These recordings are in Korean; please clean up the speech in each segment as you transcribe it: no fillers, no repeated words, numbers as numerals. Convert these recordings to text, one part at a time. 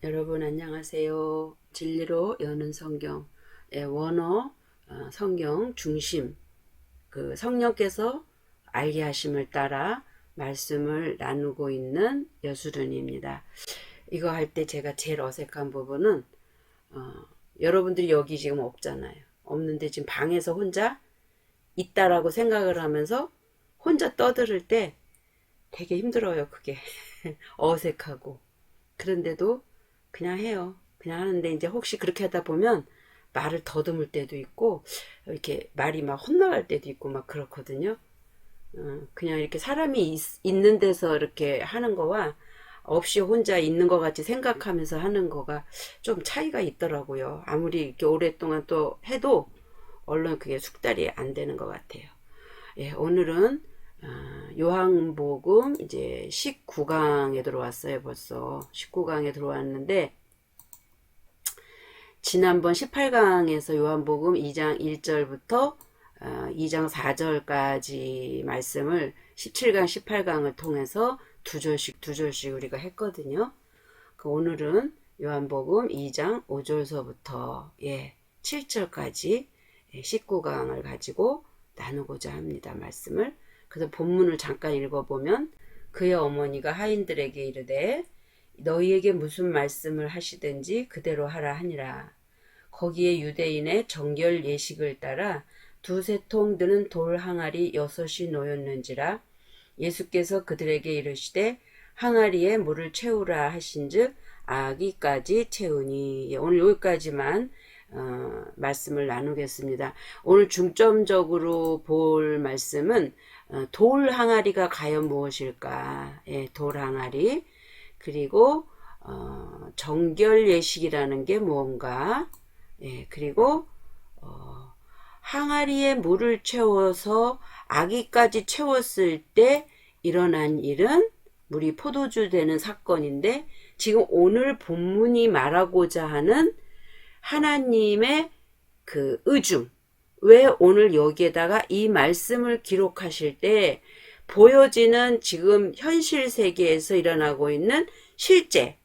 여러분 안녕하세요. 진리로 여는 성경 원어 성경 중심 그 성령께서 알게 하심을 따라 말씀을 나누고 있는 여수른입니다. 이거 할 때 제가 제일 어색한 부분은 여러분들이 여기 지금 없잖아요. 없는데 지금 방에서 혼자 있다라고 생각을 하면서 혼자 떠들을 때 되게 힘들어요. 그게 어색하고. 그런데도 그냥 해요. 그냥 하는데 이제 혹시 그렇게 하다 보면 말을 더듬을 때도 있고 이렇게 말이 막 헛나갈 때도 있고 막 그렇거든요. 그냥 이렇게 사람이 있는 데서 이렇게 하는 거와 없이 혼자 있는 것 같이 생각하면서 하는 거가 좀 차이가 있더라고요. 아무리 이렇게 오랫동안 또 해도 얼른 그게 숙달이 안 되는 것 같아요. 예, 오늘은 요한복음 이제 19강에 들어왔어요. 벌써 19강에 들어왔는데 지난번 18강에서 요한복음 2장 1절부터 2장 4절까지 말씀을 17강 18강을 통해서 두 절씩 우리가 했거든요. 오늘은 요한복음 2장 5절서부터 7절까지 19강을 가지고 나누고자 합니다. 말씀을. 그래서 본문을 잠깐 읽어보면 그의 어머니가 하인들에게 이르되 너희에게 무슨 말씀을 하시든지 그대로 하라 하니라. 거기에 유대인의 정결 예식을 따라 두세 통 드는 돌 항아리 6이 놓였는지라. 예수께서 그들에게 이르시되 항아리에 물을 채우라 하신즉 아기까지 채우니. 오늘 여기까지만 말씀을 나누겠습니다. 오늘 중점적으로 볼 말씀은 돌 항아리가 과연 무엇일까? 돌 항아리. 그리고 정결 예식이라는 게 무언가? 그리고 항아리에 물을 채워서 아기까지 채웠을 때 일어난 일은 물이 포도주 되는 사건인데, 지금 오늘 본문이 말하고자 하는 하나님의 그 의중, 왜 오늘 여기에다가 이 말씀을 기록하실 때 보여지는 지금 현실 세계에서 일어나고 있는 실제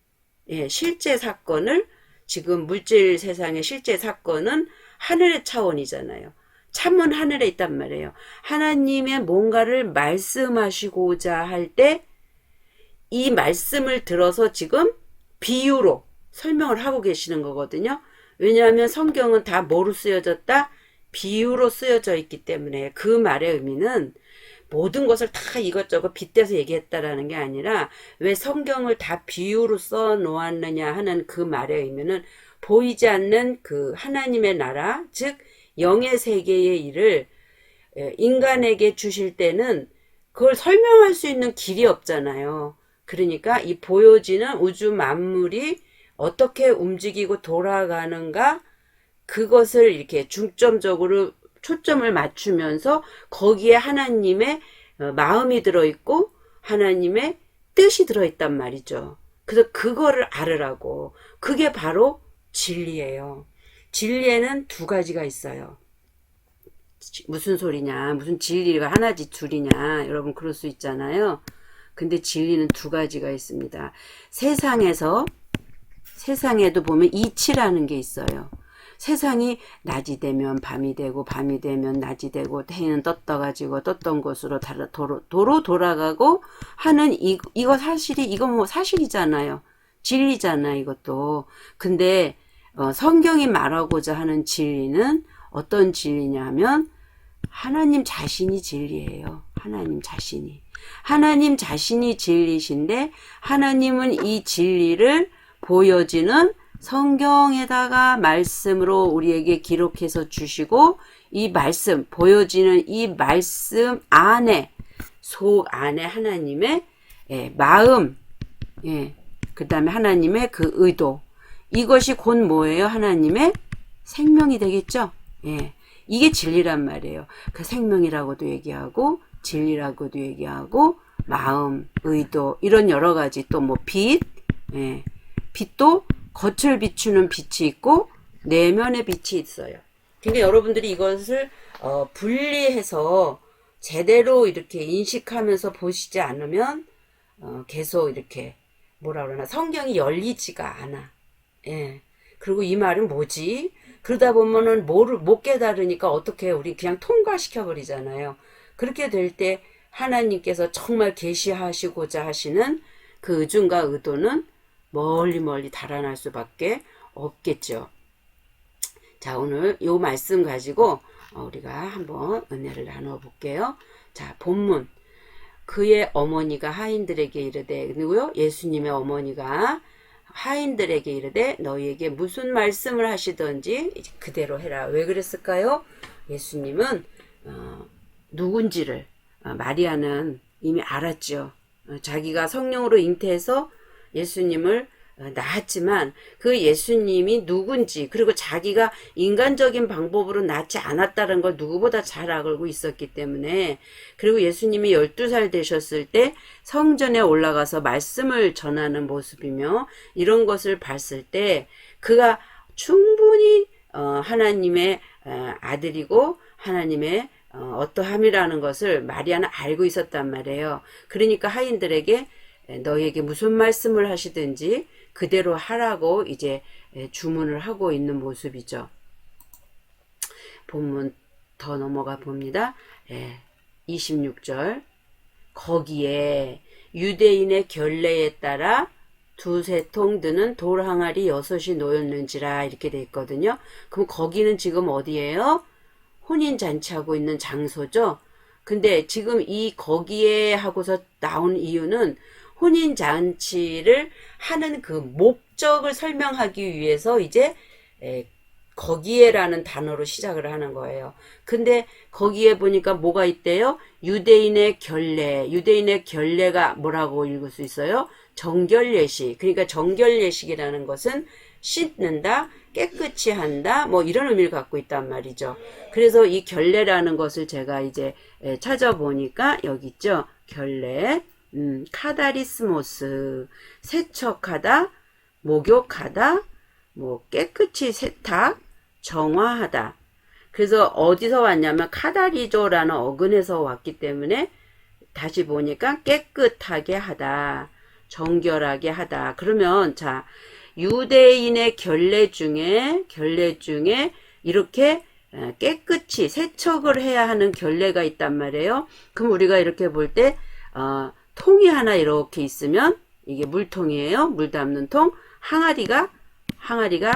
사건을, 지금 물질 세상의 실제 사건은 하늘의 차원이잖아요. 참은 하늘에 있단 말이에요. 하나님의 뭔가를 말씀하시고자 할 때 이 말씀을 들어서 지금 비유로 설명을 하고 계시는 거거든요. 왜냐하면 성경은 다 뭐로 쓰여졌다? 비유로 쓰여져 있기 때문에. 그 말의 의미는 모든 것을 다 이것저것 빗대서 얘기했다라는 게 아니라, 왜 성경을 다 비유로 써 놓았느냐 하는 그 말의 의미는 보이지 않는 그 하나님의 나라, 즉 영의 세계의 일을 인간에게 주실 때는 그걸 설명할 수 있는 길이 없잖아요. 그러니까 이 보여지는 우주 만물이 어떻게 움직이고 돌아가는가, 그것을 이렇게 중점적으로 초점을 맞추면서 거기에 하나님의 마음이 들어있고 하나님의 뜻이 들어있단 말이죠. 그래서 그거를 알으라고. 그게 바로 진리예요. 진리에는 두 가지가 있어요. 무슨 소리냐, 무슨 진리가 하나지 둘이냐, 여러분 그럴 수 있잖아요. 근데 진리는 두 가지가 있습니다. 세상에도 보면 이치라는 게 있어요. 세상이 낮이 되면 밤이 되고 밤이 되면 낮이 되고 해는 떴다가지고 떴던 곳으로 도로 돌아가고 하는 이거 사실이, 이거 뭐 사실이잖아요. 진리잖아 이것도. 근데 성경이 말하고자 하는 진리는 어떤 진리냐면 하나님 자신이 진리예요. 하나님 자신이 진리신데, 하나님은 이 진리를 보여지는 성경에다가 말씀으로 우리에게 기록해서 주시고, 이 말씀, 보여지는 이 말씀 안에, 속 안에 하나님의 마음, 그 다음에 하나님의 그 의도, 이것이 곧 뭐예요? 하나님의 생명이 되겠죠? 이게 진리란 말이에요. 그 생명이라고도 얘기하고 진리라고도 얘기하고 마음, 의도, 이런 여러 가지, 또 뭐 빛, 빛도 겉을 비추는 빛이 있고 내면의 빛이 있어요. 그러니까 여러분들이 이것을 분리해서 제대로 이렇게 인식하면서 보시지 않으면 계속 이렇게 뭐라 그러나 성경이 열리지가 않아. 예. 그리고 이 말은 뭐지? 그러다 보면은 뭐를 못 깨달으니까 어떻게 우리 그냥 통과시켜 버리잖아요. 그렇게 될 때 하나님께서 정말 계시하시고자 하시는 그 의중과 의도는 멀리 멀리 달아날 수밖에 없겠죠. 자, 오늘 요 말씀 가지고 우리가 한번 은혜를 나눠 볼게요. 자, 본문. 그의 어머니가 하인들에게 이르되, 그리고요, 예수님의 어머니가 하인들에게 이르되 너희에게 무슨 말씀을 하시든지 이제 그대로 해라. 왜 그랬을까요? 예수님은 누군지를 마리아는 이미 알았죠. 자기가 성령으로 잉태해서 예수님을 낳았지만 그 예수님이 누군지, 그리고 자기가 인간적인 방법으로 낳지 않았다는 걸 누구보다 잘 알고 있었기 때문에, 그리고 예수님이 12살 되셨을 때 성전에 올라가서 말씀을 전하는 모습이며 이런 것을 봤을 때 그가 충분히 하나님의 아들이고 하나님의 어떠함이라는 것을 마리아는 알고 있었단 말이에요. 그러니까 하인들에게 너희에게 무슨 말씀을 하시든지 그대로 하라고 이제 주문을 하고 있는 모습이죠. 본문 더 넘어가 봅니다. 26절. 거기에 유대인의 결례에 따라 두세 통 드는 돌 항아리 6이 놓였는지라 이렇게 돼 있거든요. 그럼 거기는 지금 어디예요? 혼인잔치하고 있는 장소죠. 근데 지금 이 거기에 하고서 나온 이유는 혼인잔치를 하는 그 목적을 설명하기 위해서 이제 거기에라는 단어로 시작을 하는 거예요. 근데 거기에 보니까 뭐가 있대요? 유대인의 결례. 유대인의 결례가 뭐라고 읽을 수 있어요? 정결례식. 그러니까 정결례식이라는 것은 씻는다, 깨끗이 한다, 뭐 이런 의미를 갖고 있단 말이죠. 그래서 이 결례라는 것을 제가 이제 찾아보니까 여기 있죠. 결례. 카다리스모스, 세척하다, 목욕하다, 뭐 깨끗이 세탁, 정화하다. 그래서 어디서 왔냐면 카다리조라는 어근에서 왔기 때문에 다시 보니까 깨끗하게 하다, 정결하게 하다. 그러면 자, 유대인의 결례 중에 이렇게 깨끗이 세척을 해야 하는 결례가 있단 말이에요. 그럼 우리가 이렇게 볼 때 통이 하나 이렇게 있으면 이게 물통이에요. 물 담는 통. 항아리가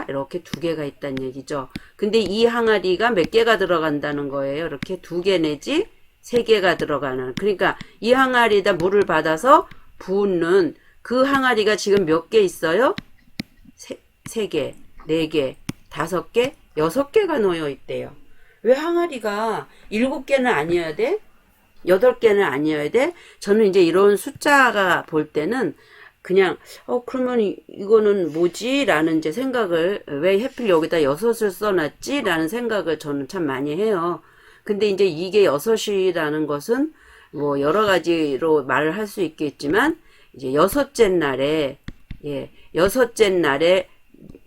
이렇게 2개가 있다는 얘기죠. 근데 이 항아리가 몇 개가 들어간다는 거예요. 이렇게 2개 내지 3개가 들어가는. 그러니까 이 항아리에다 물을 받아서 붓는 그 항아리가 지금 몇 개 있어요? 3개, 4개, 5개, 6개가 놓여 있대요. 왜 항아리가 7개는 아니어야 돼? 8개는 아니어야 돼? 저는 이제 이런 숫자가 볼 때는 그냥 그러면 이거는 뭐지? 라는 이제 생각을, 왜 하필 여기다 6을 써놨지? 라는 생각을 저는 참 많이 해요. 근데 이제 이게 6이라는 것은 뭐 여러 가지로 말을 할 수 있겠지만 이제 여섯째 날에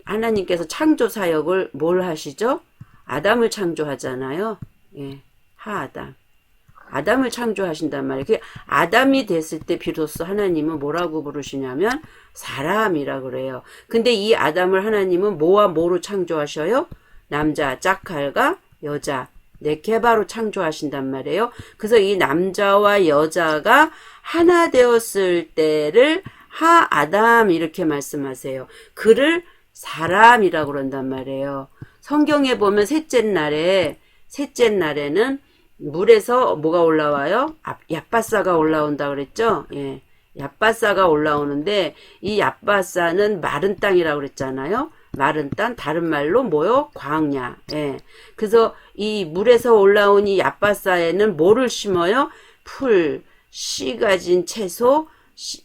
하나님께서 창조 사역을 뭘 하시죠? 아담을 창조하잖아요. 하아담. 아담을 창조하신단 말이에요. 그 아담이 됐을 때 비로소 하나님은 뭐라고 부르시냐면 사람이라 그래요. 근데 이 아담을 하나님은 뭐와 뭐로 창조하셔요? 남자, 짝칼과 여자, 네케바로 창조하신단 말이에요. 그래서 이 남자와 여자가 하나 되었을 때를 하아담 이렇게 말씀하세요. 그를 사람이라고 그런단 말이에요. 성경에 보면 셋째 날에는 물에서 뭐가 올라와요? 얍바사가 올라온다 그랬죠? 얍바사가 올라오는데 이 얍바사는 마른 땅이라고 그랬잖아요. 마른 땅, 다른 말로 뭐요? 광야. 그래서 이 물에서 올라온 이 얍바사에는 뭐를 심어요? 풀, 씨 가진 채소,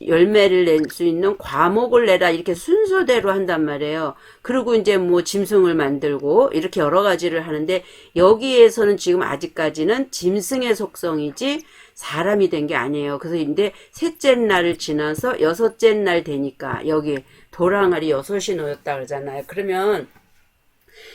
열매를 낼 수 있는 과목을 내라 이렇게 순서대로 한단 말이에요. 그리고 이제 뭐 짐승을 만들고 이렇게 여러 가지를 하는데 여기에서는 지금 아직까지는 짐승의 속성이지 사람이 된 게 아니에요. 그래서 근데 셋째 날을 지나서 6째 날 되니까 여기 돌항아리 6이 놓였다 그러잖아요. 그러면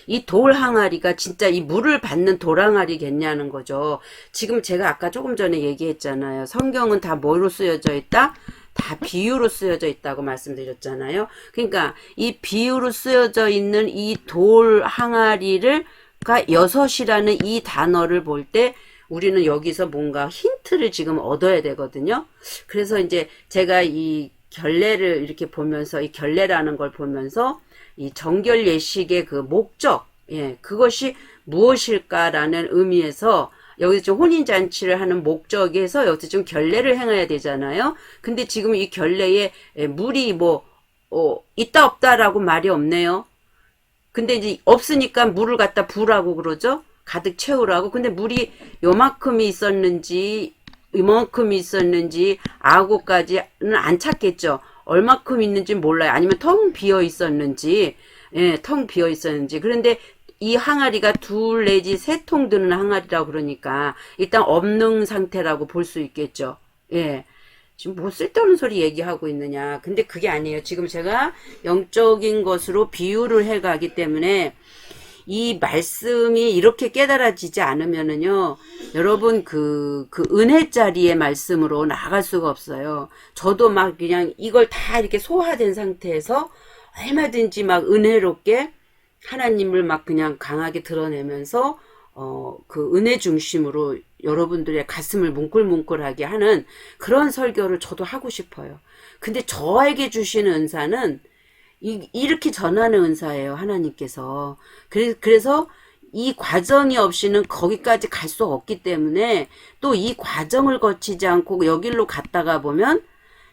이 돌항아리가 진짜 이 물을 받는 돌항아리겠냐는 거죠. 지금 제가 아까 조금 전에 얘기했잖아요. 성경은 다 뭐로 쓰여져 있다? 다 비유로 쓰여져 있다고 말씀드렸잖아요. 그러니까 이 비유로 쓰여져 있는 이 돌 항아리가 여섯이라는 이 단어를 볼 때 우리는 여기서 뭔가 힌트를 지금 얻어야 되거든요. 그래서 이제 제가 이 결례를 이렇게 보면서, 이 결례라는 걸 보면서 이 정결 예식의 그 목적, 예, 그것이 무엇일까라는 의미에서 여기서 좀 혼인잔치를 하는 목적에서 여기서 좀 결례를 행해야 되잖아요. 근데 지금 이 결례에 물이 있다 없다라고 말이 없네요. 근데 이제 없으니까 물을 갖다 부으라고 그러죠. 가득 채우라고. 근데 물이 요만큼이 있었는지 이만큼이 있었는지 아고까지는 안 찾겠죠. 얼마큼 있는지 몰라요. 아니면 텅 비어 있었는지, 예, 텅 비어 있었는지. 그런데 이 항아리가 2 내지 3통 드는 항아리라고 그러니까 일단 없는 상태라고 볼 수 있겠죠. 예. 지금 뭐 쓸데없는 소리 얘기하고 있느냐. 근데 그게 아니에요. 지금 제가 영적인 것으로 비유를 해가기 때문에 이 말씀이 이렇게 깨달아지지 않으면은요, 여러분 그 은혜 자리의 말씀으로 나아갈 수가 없어요. 저도 막 그냥 이걸 다 이렇게 소화된 상태에서 얼마든지 막 은혜롭게 하나님을 막 그냥 강하게 드러내면서 그 은혜 중심으로 여러분들의 가슴을 뭉클뭉클하게 하는 그런 설교를 저도 하고 싶어요. 근데 저에게 주시는 은사는 이렇게 전하는 은사예요. 하나님께서. 그래서 이 과정이 없이는 거기까지 갈 수 없기 때문에 또 이 과정을 거치지 않고 여기로 갔다가 보면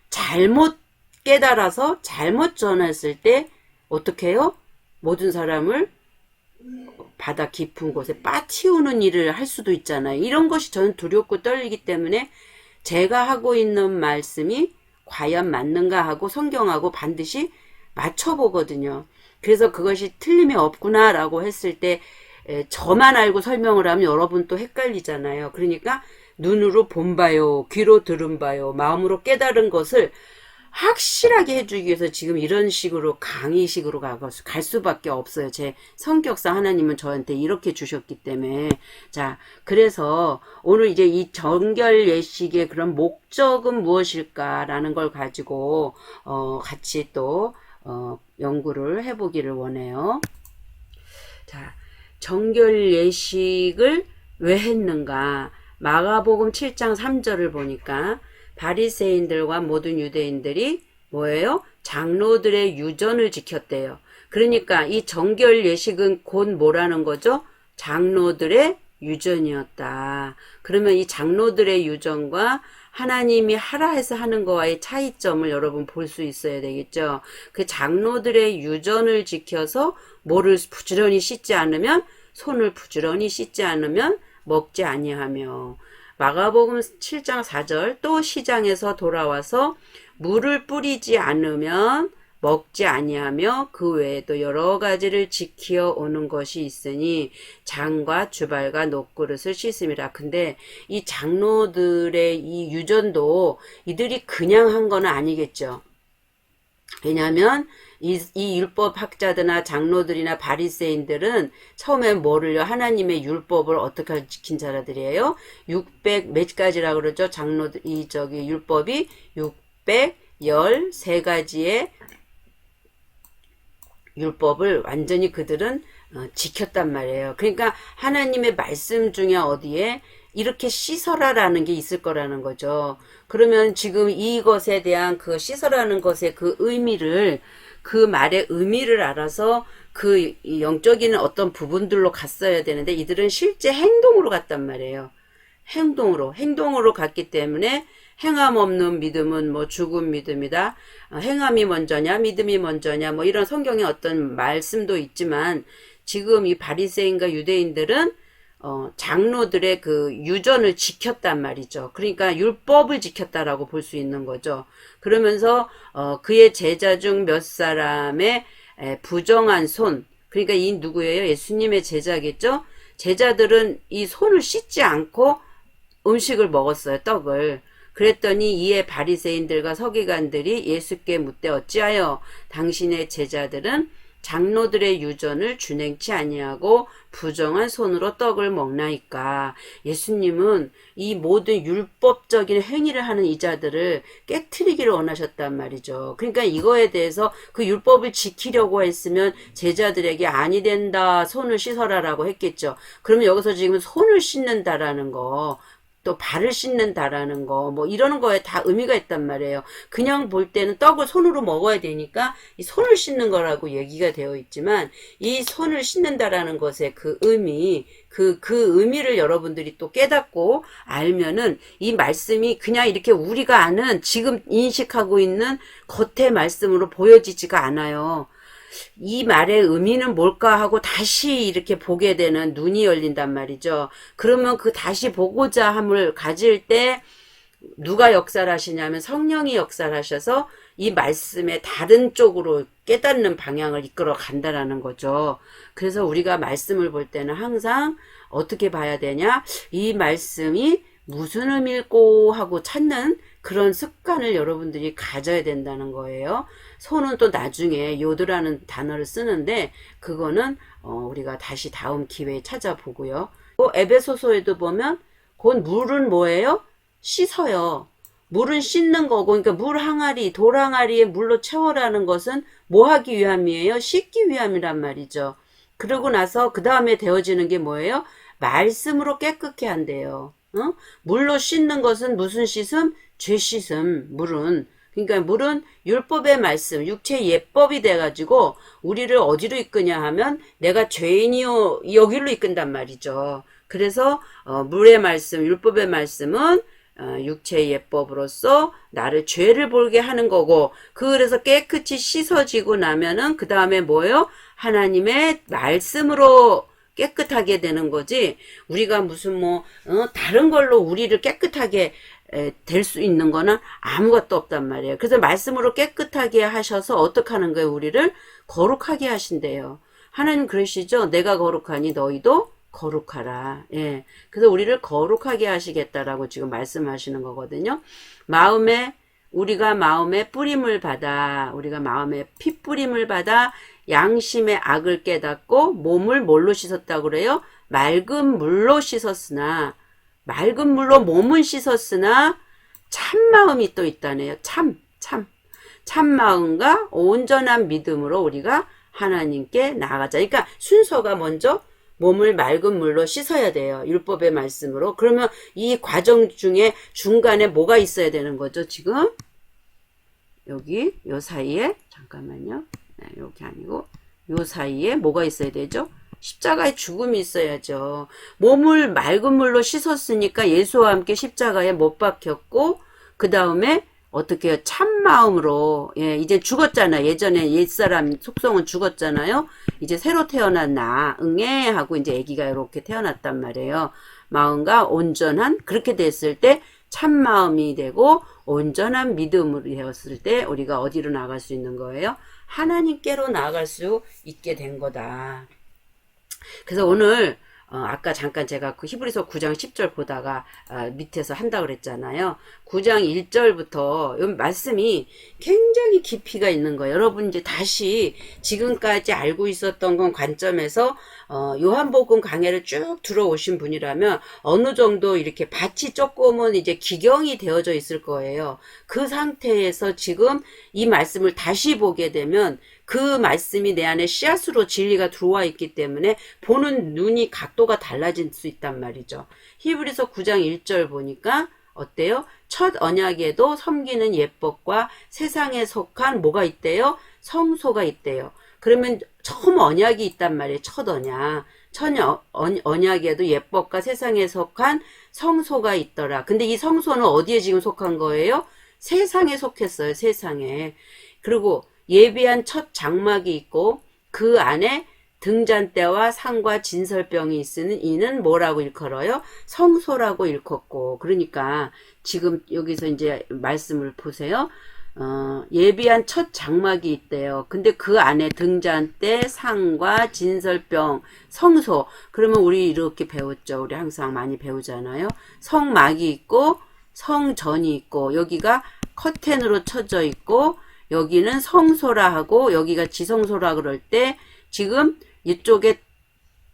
잘못 깨달아서 잘못 전했을 때 어떻게 해요? 모든 사람을 바다 깊은 곳에 빠치우는 일을 할 수도 있잖아요. 이런 것이 저는 두렵고 떨리기 때문에 제가 하고 있는 말씀이 과연 맞는가 하고 성경하고 반드시 맞춰보거든요. 그래서 그것이 틀림이 없구나라고 했을 때 저만 알고 설명을 하면 여러분 또 헷갈리잖아요. 그러니까 눈으로 본 바요, 귀로 들은 바요, 마음으로 깨달은 것을 확실하게 해주기 위해서 지금 이런 식으로 강의식으로 갈 수밖에 없어요. 제 성격상 하나님은 저한테 이렇게 주셨기 때문에. 자, 그래서 오늘 이제 이 정결 예식의 그런 목적은 무엇일까라는 걸 가지고 같이 또 연구를 해보기를 원해요. 자, 정결 예식을 왜 했는가? 마가복음 7장 3절을 보니까 바리새인들과 모든 유대인들이 뭐예요? 장로들의 유전을 지켰대요. 그러니까 이 정결 예식은 곧 뭐라는 거죠? 장로들의 유전이었다. 그러면 이 장로들의 유전과 하나님이 하라 해서 하는 거와의 차이점을 여러분 볼 수 있어야 되겠죠. 그 장로들의 유전을 지켜서 뭐를 부지런히 씻지 않으면, 손을 부지런히 씻지 않으면 먹지 아니하며, 마가복음 7장 4절, 또 시장에서 돌아와서 물을 뿌리지 않으면 먹지 아니하며 그 외에도 여러 가지를 지키어 오는 것이 있으니 장과 주발과 녹그릇을 씻음이라. 근데 이 장로들의 이 유전도 이들이 그냥 한 건 아니겠죠. 왜냐하면 이 율법 학자들이나 장로들이나 바리새인들은 처음에 뭐를요? 하나님의 율법을 어떻게 지킨 자들이에요? 600 몇 가지라고 그러죠? 장로들 율법이 613가지의 율법을 완전히 그들은 지켰단 말이에요. 그러니까 하나님의 말씀 중에 어디에 이렇게 씻어라라는 게 있을 거라는 거죠. 그러면 지금 이것에 대한 그 씻어라는 것의 그 의미를, 그 말의 의미를 알아서 그 영적인 어떤 부분들로 갔어야 되는데 이들은 실제 행동으로 갔단 말이에요. 행동으로 갔기 때문에 행함 없는 믿음은 뭐 죽은 믿음이다. 행함이 먼저냐 믿음이 먼저냐 뭐 이런 성경의 어떤 말씀도 있지만 지금 이 바리새인과 유대인들은 장로들의 그 유전을 지켰단 말이죠. 그러니까 율법을 지켰다라고 볼 수 있는 거죠. 그러면서 그의 제자 중 몇 사람의 부정한 손, 그러니까 이 누구예요? 예수님의 제자겠죠? 제자들은 이 손을 씻지 않고 음식을 먹었어요. 떡을. 그랬더니 이에 바리새인들과 서기관들이 예수께 묻되 어찌하여 당신의 제자들은 장로들의 유전을 준행치 아니하고 부정한 손으로 떡을 먹나이까. 예수님은 이 모든 율법적인 행위를 하는 이자들을 깨트리기를 원하셨단 말이죠. 그러니까 이거에 대해서 그 율법을 지키려고 했으면 제자들에게 아니 된다, 손을 씻어라라고 했겠죠. 그러면 여기서 지금 손을 씻는다라는 거, 또 발을 씻는다라는 거, 뭐 이러는 거에 다 의미가 있단 말이에요. 그냥 볼 때는 떡을 손으로 먹어야 되니까 이 손을 씻는 거라고 얘기가 되어 있지만, 이 손을 씻는다라는 것의 그 의미, 그 의미를 여러분들이 또 깨닫고 알면은 이 말씀이 그냥 이렇게 우리가 아는 지금 인식하고 있는 겉의 말씀으로 보여지지가 않아요. 이 말의 의미는 뭘까 하고 다시 이렇게 보게 되는 눈이 열린단 말이죠. 그러면 그 다시 보고자 함을 가질 때 누가 역사를 하시냐면 성령이 역사를 하셔서 이 말씀의 다른 쪽으로 깨닫는 방향을 이끌어 간다라는 거죠. 그래서 우리가 말씀을 볼 때는 항상 어떻게 봐야 되냐? 이 말씀이 무슨 의미일꼬 하고 찾는 그런 습관을 여러분들이 가져야 된다는 거예요. 손은 또 나중에 요드라는 단어를 쓰는데 그거는 우리가 다시 다음 기회에 찾아보고요. 또 에베소서에도 보면 곧 물은 뭐예요? 씻어요. 물은 씻는 거고, 그러니까 물 항아리, 돌 항아리에 물로 채워라는 것은 뭐 하기 위함이에요? 씻기 위함이란 말이죠. 그러고 나서 그 다음에 되어지는 게 뭐예요? 말씀으로 깨끗게 한대요. 물로 씻는 것은 무슨 씻음? 죄 씻음, 물은. 그러니까 물은 율법의 말씀, 육체의 예법이 돼가지고 우리를 어디로 이끄냐 하면 내가 죄인이요 여기로 이끈단 말이죠. 그래서 물의 말씀, 율법의 말씀은 육체의 예법으로서 나를 죄를 볼게 하는 거고, 그래서 깨끗이 씻어지고 나면은 그 다음에 뭐예요? 하나님의 말씀으로 깨끗하게 되는 거지. 우리가 무슨 다른 걸로 우리를 깨끗하게 될 수 있는 거는 아무것도 없단 말이에요. 그래서 말씀으로 깨끗하게 하셔서 어떻게 하는 거예요? 우리를 거룩하게 하신대요. 하나님 그러시죠? 내가 거룩하니 너희도 거룩하라. 예. 그래서 우리를 거룩하게 하시겠다라고 지금 말씀하시는 거거든요. 우리가 마음에 뿌림을 받아, 우리가 마음에 핏뿌림을 받아 양심의 악을 깨닫고 몸을 뭘로 씻었다고 그래요? 맑은 물로 씻었으나, 맑은 물로 몸은 씻었으나 참마음이 또 있다네요. 참마음과 온전한 믿음으로 우리가 하나님께 나아가자. 그러니까 순서가 먼저 몸을 맑은 물로 씻어야 돼요. 율법의 말씀으로. 그러면 이 과정 중에 중간에 뭐가 있어야 되는 거죠? 지금 여기 요 사이에 잠깐만요. 네, 이렇게 아니고 요 사이에 뭐가 있어야 되죠? 십자가의 죽음이 있어야죠. 몸을 맑은 물로 씻었으니까 예수와 함께 십자가에 못 박혔고, 그 다음에 어떻게 해요? 참 마음으로, 이제 죽었잖아요. 예전에 옛사람 속성은 죽었잖아요. 이제 새로 태어난 나, 응애 하고 이제 아기가 이렇게 태어났단 말이에요. 마음과 온전한, 그렇게 됐을 때 참 마음이 되고 온전한 믿음으로 되었을 때 우리가 어디로 나아갈 수 있는 거예요? 하나님께로 나아갈 수 있게 된 거다. 그래서 오늘 아까 잠깐 제가 그 히브리서 9장 10절 보다가 밑에서 한다 그랬잖아요. 9장 1절부터 이 말씀이 굉장히 깊이가 있는 거예요. 여러분 이제 다시 지금까지 알고 있었던 건 관점에서 요한복음 강해를 쭉 들어오신 분이라면 어느 정도 이렇게 밭이 조금은 이제 기경이 되어져 있을 거예요. 그 상태에서 지금 이 말씀을 다시 보게 되면 그 말씀이 내 안에 씨앗으로 진리가 들어와 있기 때문에 보는 눈이 각도가 달라질 수 있단 말이죠. 히브리서 9장 1절 보니까 어때요? 첫 언약에도 섬기는 예법과 세상에 속한 뭐가 있대요? 성소가 있대요. 그러면 처음 언약이 있단 말이에요. 첫 언약. 언약에도 예법과 세상에 속한 성소가 있더라. 근데 이 성소는 어디에 지금 속한 거예요? 세상에 속했어요. 세상에. 그리고 예비한 첫 장막이 있고 그 안에 등잔대와 상과 진설병이 있으는 이는 뭐라고 일컬어요? 성소라고 일컫고. 그러니까 지금 여기서 이제 말씀을 보세요. 예비한 첫 장막이 있대요. 근데 그 안에 등잔대, 상과 진설병, 성소. 그러면 우리 이렇게 배웠죠. 우리 항상 많이 배우잖아요. 성막이 있고 성전이 있고 여기가 커튼으로 쳐져 있고 여기는 성소라 하고 여기가 지성소라 그럴 때 지금 이쪽에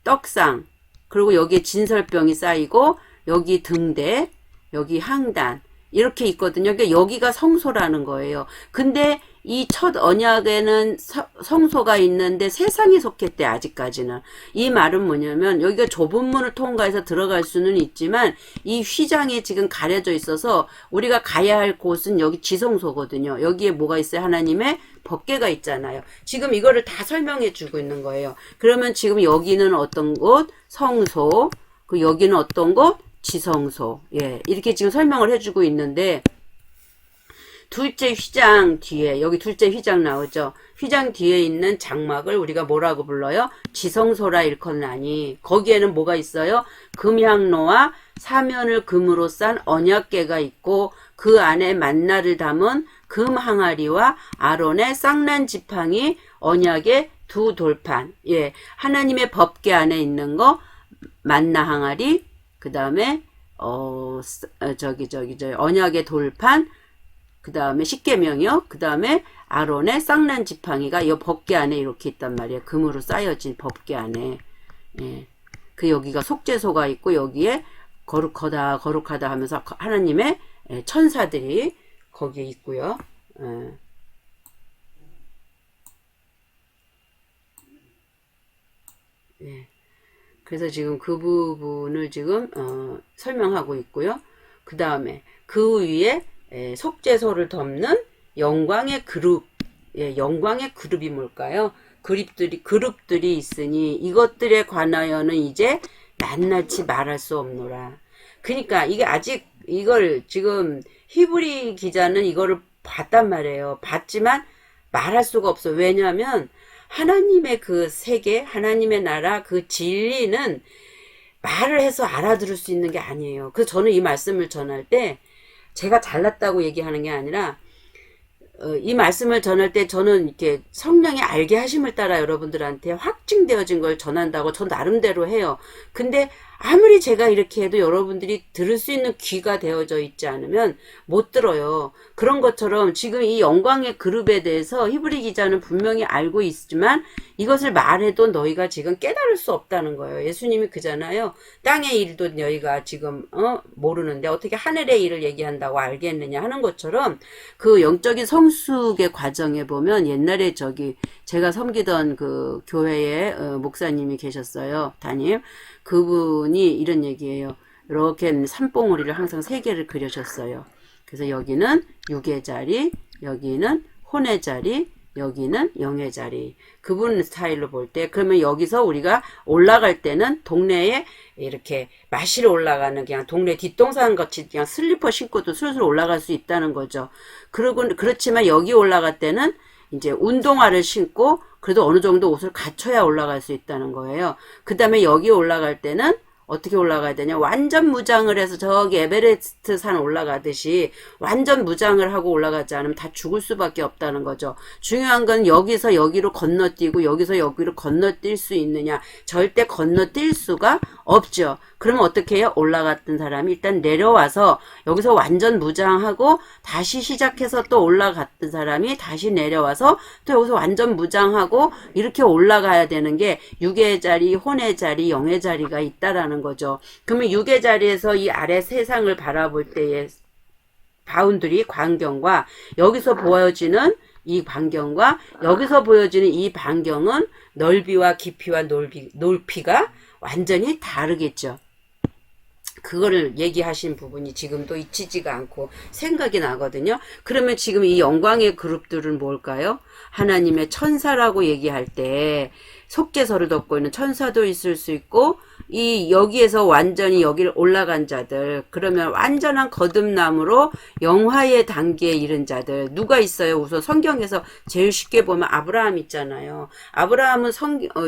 떡상 그리고 여기에 진설병이 쌓이고 여기 등대 여기 항단 이렇게 있거든요. 그러니까 여기가 성소라는 거예요. 근데 이 첫 언약에는 성소가 있는데 세상에 속했대 아직까지는. 이 말은 뭐냐면 여기가 좁은 문을 통과해서 들어갈 수는 있지만 이 휘장이 지금 가려져 있어서 우리가 가야 할 곳은 여기 지성소거든요. 여기에 뭐가 있어요? 하나님의 법궤가 있잖아요. 지금 이거를 다 설명해 주고 있는 거예요. 그러면 지금 여기는 어떤 곳? 성소. 그 여기는 어떤 곳? 지성소. 예, 이렇게 지금 설명을 해주고 있는데 둘째 휘장 뒤에 여기 둘째 휘장 나오죠. 휘장 뒤에 있는 장막을 우리가 뭐라고 불러요? 지성소라 일컫나니 거기에는 뭐가 있어요? 금향로와 사면을 금으로 싼 언약궤가 있고 그 안에 만나를 담은 금 항아리와 아론의 쌍난 지팡이 언약의 두 돌판. 예, 하나님의 법궤 안에 있는 거 만나 항아리 그 다음에 언약의 돌판 그 다음에 십계명이요. 그 다음에 아론의 쌍난 지팡이가 이 법궤 안에 이렇게 있단 말이에요. 금으로 쌓여진 법궤 안에. 예. 그 여기가 속죄소가 있고 여기에 거룩하다 거룩하다 하면서 하나님의 천사들이 거기에 있고요. 예. 그래서 지금 그 부분을 지금 설명하고 있고요. 그 다음에 그 위에 속죄소를 덮는 영광의 그룹. 예, 영광의 그룹이 뭘까요? 그룹들이 있으니 이것들에 관하여는 이제 낱낱이 말할 수 없노라. 그러니까 이게 아직 이걸 지금 히브리 기자는 이거를 봤단 말이에요. 봤지만 말할 수가 없어. 왜냐하면 하나님의 그 세계, 하나님의 나라, 그 진리는 말을 해서 알아들을 수 있는 게 아니에요. 그래서 저는 이 말씀을 전할 때 제가 잘났다고 얘기하는 게 아니라 이 말씀을 전할 때 저는 이렇게 성령의 알게 하심을 따라 여러분들한테 확증되어진 걸 전한다고 저 나름대로 해요. 근데 아무리 제가 이렇게 해도 여러분들이 들을 수 있는 귀가 되어져 있지 않으면 못 들어요. 그런 것처럼 지금 이 영광의 그룹에 대해서 히브리 기자는 분명히 알고 있지만 이것을 말해도 너희가 지금 깨달을 수 없다는 거예요. 예수님이 그잖아요. 땅의 일도 너희가 지금 모르는데 어떻게 하늘의 일을 얘기한다고 알겠느냐 하는 것처럼 그 영적인 성숙의 과정에 보면 옛날에 제가 섬기던 그 교회에 목사님이 계셨어요. 담임. 그분이 이런 얘기예요. 이렇게 산봉우리를 항상 3개를 그려줬어요. 그래서 여기는 육의 자리, 여기는 혼의 자리, 여기는 영의 자리. 그분 스타일로 볼 때 그러면 여기서 우리가 올라갈 때는 동네에 이렇게 마시러 올라가는 그냥 동네 뒷동산 같이 그냥 슬리퍼 신고도 슬슬 올라갈 수 있다는 거죠. 그렇지만 여기 올라갈 때는 이제 운동화를 신고 그래도 어느 정도 옷을 갖춰야 올라갈 수 있다는 거예요. 그 다음에 여기 올라갈 때는 어떻게 올라가야 되냐? 완전 무장을 해서 저기 에베레스트 산 올라가듯이 완전 무장을 하고 올라가지 않으면 다 죽을 수밖에 없다는 거죠. 중요한 건 여기서 여기로 건너뛰고 여기서 여기로 건너뛸 수 있느냐? 절대 건너뛸 수가 없죠. 그러면 어떻게 해요? 올라갔던 사람이 일단 내려와서 여기서 완전 무장하고 다시 시작해서 또 올라갔던 사람이 다시 내려와서 또 여기서 완전 무장하고 이렇게 올라가야 되는 게 육의 자리, 혼의 자리, 영의 자리가 있다라는 거죠. 그러면 육의 자리에서 이 아래 세상을 바라볼 때의 바운드리, 광경과 여기서 보여지는 이 반경과 여기서 보여지는 이 반경은 넓이와 깊이와 높이가 완전히 다르겠죠. 그거를 얘기하신 부분이 지금도 잊히지가 않고 생각이 나거든요. 그러면 지금 이 영광의 그룹들은 뭘까요? 하나님의 천사라고 얘기할 때 속죄서를 덮고 있는 천사도 있을 수 있고 여기에서 완전히 여기를 올라간 자들, 그러면 완전한 거듭남으로 영화의 단계에 이른 자들 누가 있어요? 우선 성경에서 제일 쉽게 보면 아브라함 있잖아요. 아브라함은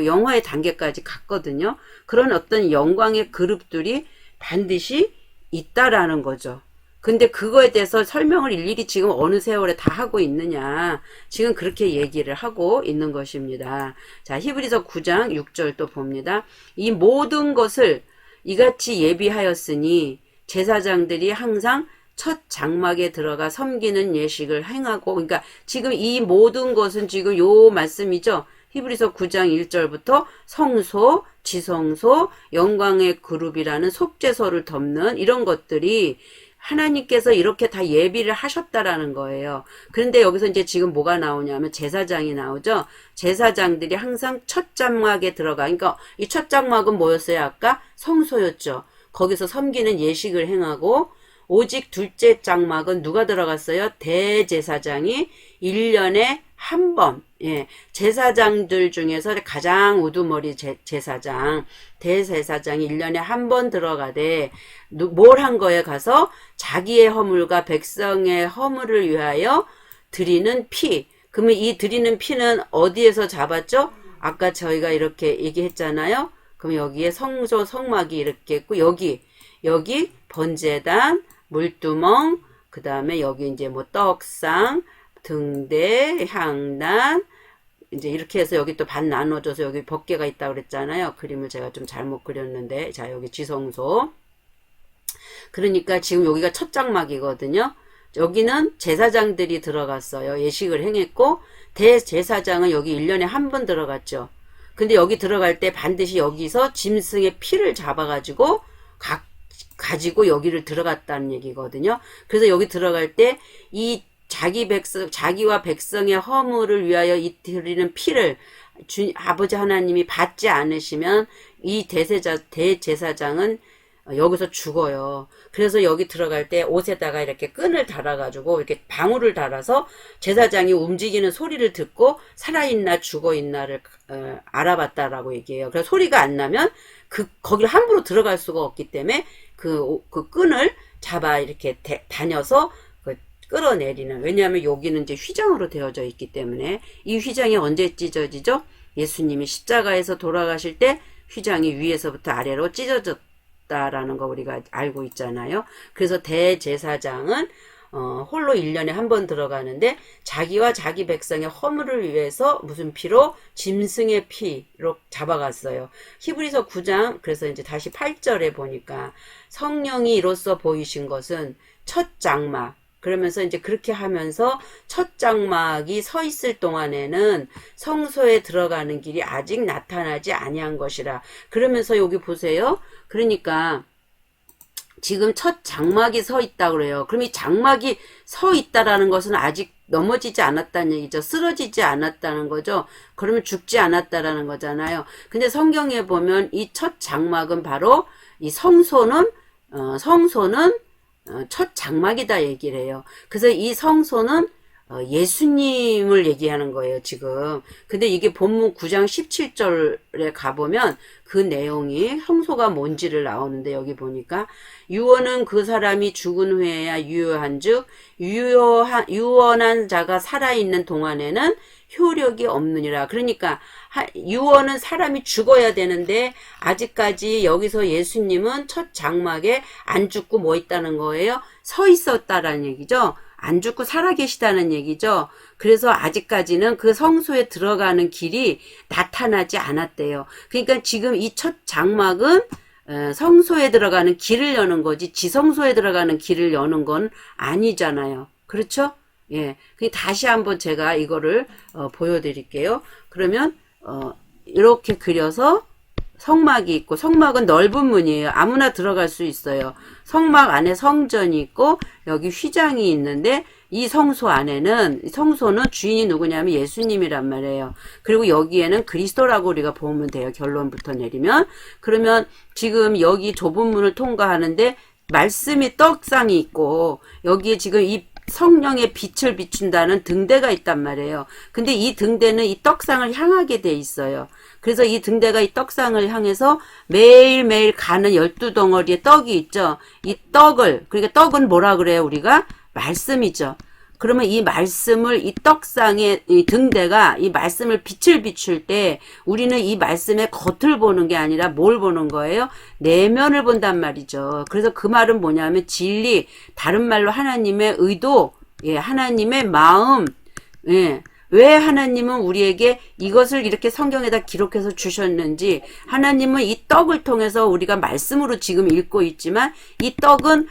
영화의 단계까지 갔거든요. 그런 어떤 영광의 그룹들이 반드시 있다라는 거죠. 근데 그거에 대해서 설명을 일일이 지금 어느 세월에 다 하고 있느냐. 지금 그렇게 얘기를 하고 있는 것입니다. 자, 히브리서 9장 6절 또 봅니다. 이 모든 것을 이같이 예비하였으니 제사장들이 항상 첫 장막에 들어가 섬기는 예식을 행하고, 그러니까 지금 이 모든 것은 지금 요 말씀이죠. 히브리서 9장 1절부터 성소, 지성소, 영광의 그룹이라는 속죄소를 덮는 이런 것들이 하나님께서 이렇게 다 예비를 하셨다라는 거예요. 그런데 여기서 이제 지금 뭐가 나오냐면 제사장이 나오죠. 제사장들이 항상 첫 장막에 들어가. 그러니까 이 첫 장막은 뭐였어요? 아까 성소였죠. 거기서 섬기는 예식을 행하고, 오직 둘째 장막은 누가 들어갔어요? 대제사장이 1년에 한 번, 예, 제사장들 중에서 가장 우두머리 제사장, 대제사장이 1년에 한 번 들어가되, 뭘 한 거에 가서 자기의 허물과 백성의 허물을 위하여 드리는 피. 그러면 이 드리는 피는 어디에서 잡았죠? 아까 저희가 이렇게 얘기했잖아요. 그럼 여기에 성소, 성막이 이렇게 있고, 여기 번제단, 물두멍, 그 다음에 여기 이제 뭐 떡상, 등대, 향단, 이제 이렇게 해서 여기 또 반 나눠줘서 여기 법궤가 있다고 그랬잖아요. 그림을 제가 좀 잘못 그렸는데, 자, 여기 지성소. 그러니까 지금 여기가 첫 장막이거든요. 여기는 제사장들이 들어갔어요. 예식을 행했고, 대제사장은 여기 1년에 한 번 들어갔죠. 근데 여기 들어갈 때 반드시 여기서 짐승의 피를 잡아가지고, 가지고 여기를 들어갔다는 얘기거든요. 그래서 여기 들어갈 때 이 자기와 백성의 허물을 위하여 드리는 피를 아버지 하나님이 받지 않으시면 이 대제사장은 여기서 죽어요. 그래서 여기 들어갈 때 옷에다가 이렇게 끈을 달아가지고 이렇게 방울을 달아서 제사장이 움직이는 소리를 듣고 살아있나 죽어있나를 알아봤다라고 얘기해요. 그래서 소리가 안 나면 거기를 함부로 들어갈 수가 없기 때문에 그 끈을 잡아 이렇게 다녀서 끌어내리는. 왜냐하면 여기는 이제 휘장으로 되어져 있기 때문에. 이 휘장이 언제 찢어지죠? 예수님이 십자가에서 돌아가실 때 휘장이 위에서부터 아래로 찢어졌다라는 거 우리가 알고 있잖아요. 그래서 대제사장은 홀로 1년에 한 번 들어가는데, 자기와 자기 백성의 허물을 위해서 무슨 피로? 짐승의 피로 잡아갔어요. 히브리서 9장, 그래서 이제 다시 8절에 보니까 성령이 이로써 보이신 것은 첫 장막, 그러면서 이제 그렇게 하면서 첫 장막이 서 있을 동안에는 성소에 들어가는 길이 아직 나타나지 아니한 것이라. 그러면서 여기 보세요. 그러니까 지금 첫 장막이 서 있다고 그래요. 그럼 이 장막이 서 있다라는 것은 아직 넘어지지 않았다는 얘기죠. 쓰러지지 않았다는 거죠. 그러면 죽지 않았다라는 거잖아요. 근데 성경에 보면 이 첫 장막은 바로 이 성소는 첫 장막이다 얘기를 해요. 그래서 이 성소는 예수님을 얘기하는 거예요, 지금. 근데 이게 본문 9장 17절에 가보면 그 내용이 성소가 뭔지를 나오는데, 여기 보니까 유언은 그 사람이 죽은 후에야 유효한 즉 유언한 자가 살아있는 동안에는 효력이 없느니라. 그러니까 유언은 사람이 죽어야 되는데 아직까지 여기서 예수님은 첫 장막에 안 죽고 뭐 있다는 거예요? 서 있었다라는 얘기죠. 안 죽고 살아계시다는 얘기죠. 그래서 아직까지는 그 성소에 들어가는 길이 나타나지 않았대요. 그러니까 지금 이 첫 장막은 성소에 들어가는 길을 여는 거지 지성소에 들어가는 길을 여는 건 아니잖아요. 그렇죠? 예. 다시 한번 제가 이거를 보여드릴게요. 그러면 이렇게 그려서 성막이 있고, 성막은 넓은 문이에요. 아무나 들어갈 수 있어요. 성막 안에 성전이 있고 여기 휘장이 있는데, 이 성소 안에는, 성소는 주인이 누구냐면 예수님이란 말이에요. 그리고 여기에는 그리스도라고 우리가 보면 돼요. 결론부터 내리면. 그러면 지금 여기 좁은 문을 통과하는데 말씀이 떡상이 있고, 여기에 지금 이 성령의 빛을 비춘다는 등대가 있단 말이에요. 근데 이 등대는 이 떡상을 향하게 돼 있어요. 그래서 이 등대가 이 떡상을 향해서 매일매일 가는 12덩어리의 떡이 있죠. 이 떡을, 그러니까 떡은 뭐라 그래요, 우리가? 말씀이죠. 그러면 이 말씀을, 이 떡상의 이 등대가 이 말씀을 빛을 비출 때 우리는 이 말씀의 겉을 보는 게 아니라 뭘 보는 거예요? 내면을 본단 말이죠. 그래서 그 말은 뭐냐면 진리, 다른 말로 하나님의 의도, 예, 하나님의 마음, 예, 왜 하나님은 우리에게 이것을 이렇게 성경에다 기록해서 주셨는지, 하나님은 이 떡을 통해서 우리가 말씀으로 지금 읽고 있지만 이 떡은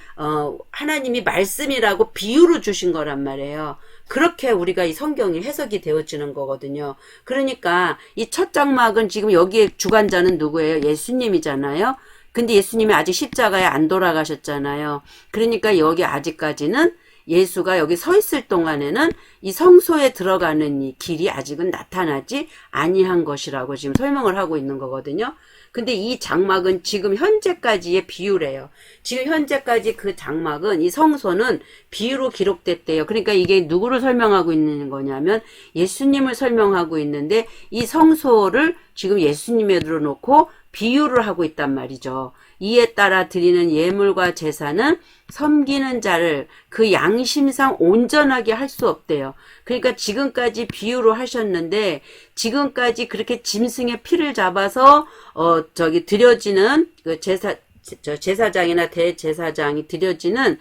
하나님이 말씀이라고 비유로 주신 거란 말이에요. 그렇게 우리가 이 성경이 해석이 되어지는 거거든요. 그러니까 이 첫 장막은 지금 여기에 주관자는 누구예요? 예수님이잖아요. 근데 예수님이 아직 십자가에 안 돌아가셨잖아요. 그러니까 여기 아직까지는 예수가 여기 서 있을 동안에는 이 성소에 들어가는 이 길이 아직은 나타나지 아니한 것이라고 지금 설명을 하고 있는 거거든요. 근데 이 장막은 지금 현재까지의 비유래요. 지금 현재까지 그 장막은, 이 성소는 비유로 기록됐대요. 그러니까 이게 누구를 설명하고 있는 거냐면 예수님을 설명하고 있는데, 이 성소를 지금 예수님으로 놓고 비유를 하고 있단 말이죠. 이에 따라 드리는 예물과 제사는 섬기는 자를 그 양심상 온전하게 할 수 없대요. 그러니까 지금까지 비유로 하셨는데, 지금까지 그렇게 짐승의 피를 잡아서 드려지는 그 제사장이나 대제사장이 드려지는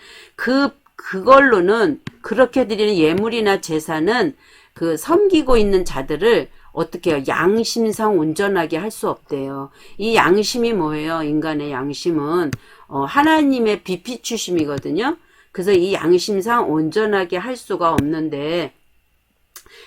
그걸로는, 그렇게 드리는 예물이나 제사는 그 섬기고 있는 자들을 어떻게 해요? 양심상 온전하게 할 수 없대요. 이 양심이 뭐예요? 인간의 양심은 하나님의 비피추심이거든요. 그래서 이 양심상 온전하게 할 수가 없는데,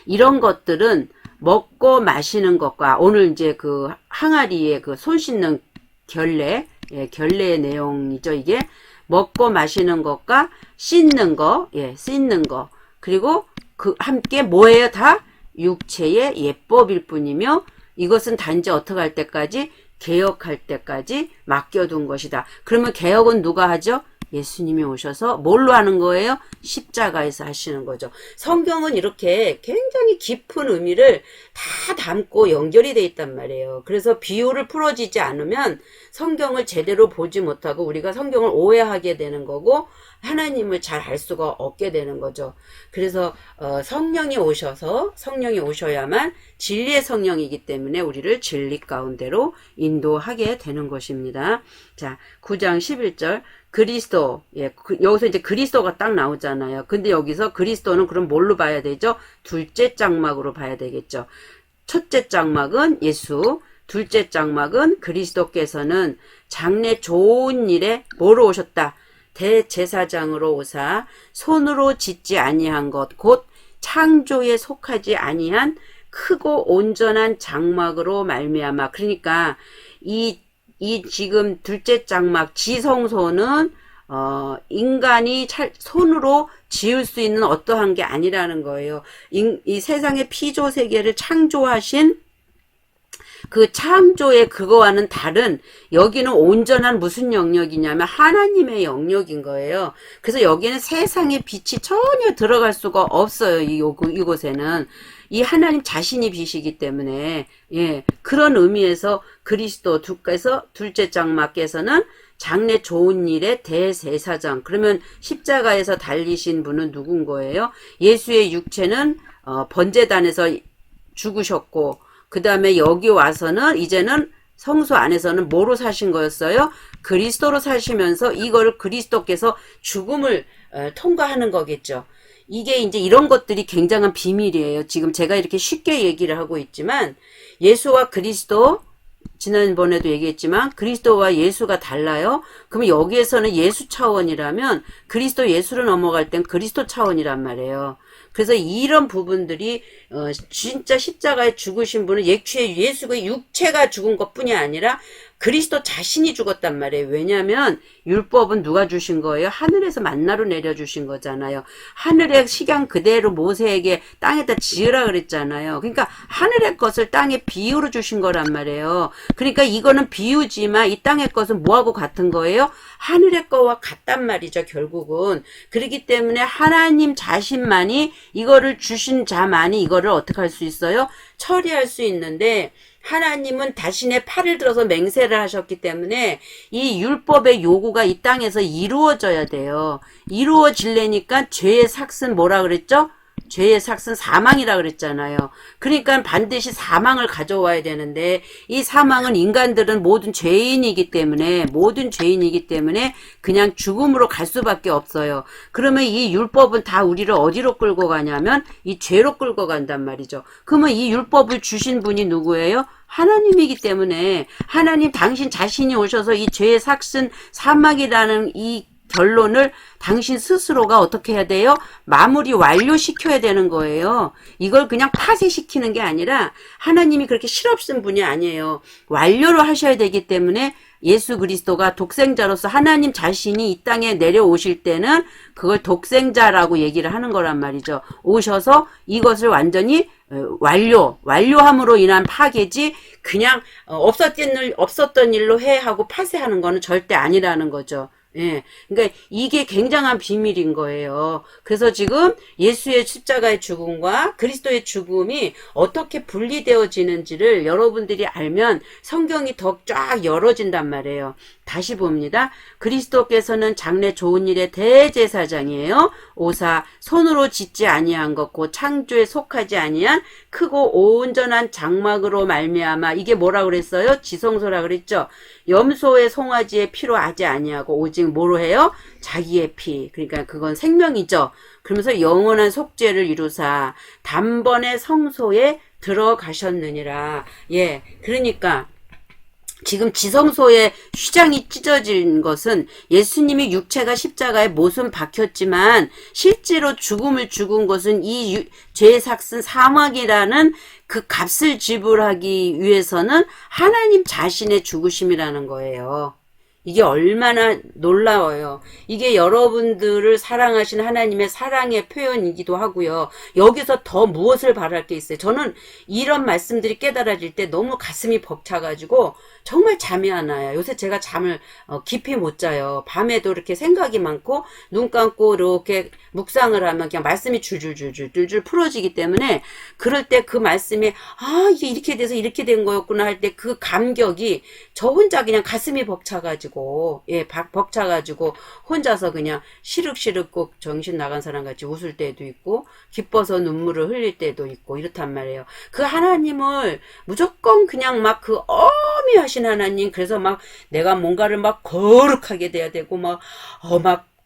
이런 것들은 먹고 마시는 것과, 오늘 이제 그 항아리에 그 손 씻는 결례, 결례의 내용이죠. 이게 먹고 마시는 것과 씻는 거, 씻는 거, 그리고 그 함께 뭐예요? 다 육체의 예법일 뿐이며, 이것은 단지 어떻게 할 때까지? 개혁할 때까지 맡겨둔 것이다. 그러면 개혁은 누가 하죠? 예수님이 오셔서 뭘로 하는 거예요? 십자가에서 하시는 거죠. 성경은 이렇게 굉장히 깊은 의미를 다 담고 연결이 돼 있단 말이에요. 그래서 비유를 풀어지지 않으면 성경을 제대로 보지 못하고 우리가 성경을 오해하게 되는 거고, 하나님을 잘 알 수가 없게 되는 거죠. 그래서 성령이 오셔야만 진리의 성령이기 때문에 우리를 진리 가운데로 인도하게 되는 것입니다. 자, 9장 11절 그리스도, 여기서 이제 그리스도가 딱 나오잖아요. 근데 여기서 그리스도는 그럼 뭘로 봐야 되죠? 둘째 장막으로 봐야 되겠죠. 첫째 장막은 예수, 둘째 장막은 그리스도께서는 장래 좋은 일에 뭐로 오셨다? 대제사장으로 오사 손으로 짓지 아니한 것, 곧 창조에 속하지 아니한 크고 온전한 장막으로 말미암아. 그러니까 이 지금 둘째 장막 지성소는 인간이 손으로 지을 수 있는 어떠한 게 아니라는 거예요. 이 세상의 피조 세계를 창조하신 그 창조의 그거와는 다른, 여기는 온전한 무슨 영역이냐면 하나님의 영역인 거예요. 그래서 여기는 세상의 빛이 전혀 들어갈 수가 없어요. 이곳에는 이 하나님 자신이 빛이기 때문에, 그런 의미에서 그리스도께서 둘째 장막께서는 장래 좋은 일의 대제사장. 그러면 십자가에서 달리신 분은 누군 거예요? 예수의 육체는 번제단에서 죽으셨고, 그 다음에 여기 와서는 이제는 성소 안에서는 뭐로 사신 거였어요? 그리스도로 사시면서 이거를 그리스도께서 죽음을 통과하는 거겠죠. 이게 이제 이런 것들이 굉장한 비밀이에요. 지금 제가 이렇게 쉽게 얘기를 하고 있지만, 예수와 그리스도, 지난번에도 얘기했지만 그리스도와 예수가 달라요. 그러면 여기에서는 예수 차원이라면 그리스도 예수로 넘어갈 땐 그리스도 차원이란 말이에요. 그래서 이런 부분들이 진짜 십자가에 죽으신 분은 예수가 육체가 죽은 것뿐이 아니라 그리스도 자신이 죽었단 말이에요. 왜냐하면 율법은 누가 주신 거예요? 하늘에서 만나로 내려주신 거잖아요. 하늘의 식양 그대로 모세에게 땅에다 지으라 그랬잖아요. 그러니까 하늘의 것을 땅에 비유로 주신 거란 말이에요. 그러니까 이거는 비유지만 이 땅의 것은 뭐하고 같은 거예요? 하늘의 거와 같단 말이죠, 결국은. 그렇기 때문에 하나님 자신만이, 이거를 주신 자만이 이거를 어떻게 할 수 있어요? 처리할 수 있는데, 하나님은 자신의 팔을 들어서 맹세를 하셨기 때문에 이 율법의 요구가 이 땅에서 이루어져야 돼요. 이루어지려니까 죄의 삭은 뭐라 그랬죠? 죄의 삭은 사망이라 그랬잖아요. 그러니까 반드시 사망을 가져와야 되는데 이 사망은 인간들은 모든 죄인이기 때문에 그냥 죽음으로 갈 수밖에 없어요. 그러면 이 율법은 다 우리를 어디로 끌고 가냐면 이 죄로 끌고 간단 말이죠. 그러면 이 율법을 주신 분이 누구예요? 하나님이기 때문에 하나님 당신 자신이 오셔서 이 죄의 삭은 사망이라는 이 결론을 당신 스스로가 어떻게 해야 돼요? 마무리 완료시켜야 되는 거예요. 이걸 그냥 파쇄시키는 게 아니라 하나님이 그렇게 실없은 분이 아니에요. 완료를 하셔야 되기 때문에 예수 그리스도가 독생자로서 하나님 자신이 이 땅에 내려오실 때는 그걸 독생자라고 얘기를 하는 거란 말이죠. 오셔서 이것을 완전히 완료함으로 인한 파괴지 그냥 없었던 일로 해 하고 파쇄하는 거는 절대 아니라는 거죠. 예. 그러니까 이게 굉장한 비밀인 거예요. 그래서 지금 예수의 십자가의 죽음과 그리스도의 죽음이 어떻게 분리되어지는지를 여러분들이 알면 성경이 더 쫙 열어진단 말이에요. 다시 봅니다. 그리스도께서는 장래 좋은 일의 대제사장이에요. 오사 손으로 짓지 아니한 것 곧 창조에 속하지 아니한 크고 온전한 장막으로 말미암아 이게 뭐라 그랬어요? 지성소라 그랬죠. 염소의 송아지의 피로 하지 아니하고 오직 뭐로 해요? 자기의 피. 그러니까 그건 생명이죠. 그러면서 영원한 속죄를 이루사 단번에 성소에 들어가셨느니라. 예, 그러니까 지금 지성소의 휘장이 찢어진 것은 예수님이 육체가 십자가에 못은 박혔지만 실제로 죽음을 죽은 것은 이 죄의 삭은 사망이라는 그 값을 지불하기 위해서는 하나님 자신의 죽으심이라는 거예요. 이게 얼마나 놀라워요. 이게 여러분들을 사랑하신 하나님의 사랑의 표현이기도 하고요. 여기서 더 무엇을 바랄 게 있어요. 저는 이런 말씀들이 깨달아질 때 너무 가슴이 벅차가지고 정말 잠이 안 와요. 요새 제가 잠을 깊이 못 자요. 밤에도 이렇게 생각이 많고 눈 감고 이렇게 묵상을 하면 그냥 말씀이 줄줄 풀어지기 때문에 그럴 때 그 말씀이 이게 이렇게 돼서 이렇게 된 거였구나 할 때 그 감격이 저 혼자 그냥 가슴이 벅차가지고 벅차가지고 혼자서 그냥 시륵시륵 꼭 정신 나간 사람 같이 웃을 때도 있고 기뻐서 눈물을 흘릴 때도 있고 이렇단 말이에요. 그 하나님을 무조건 그냥 막 그 어미하신 하나님 그래서 막 내가 뭔가를 막 거룩하게 돼야 되고 막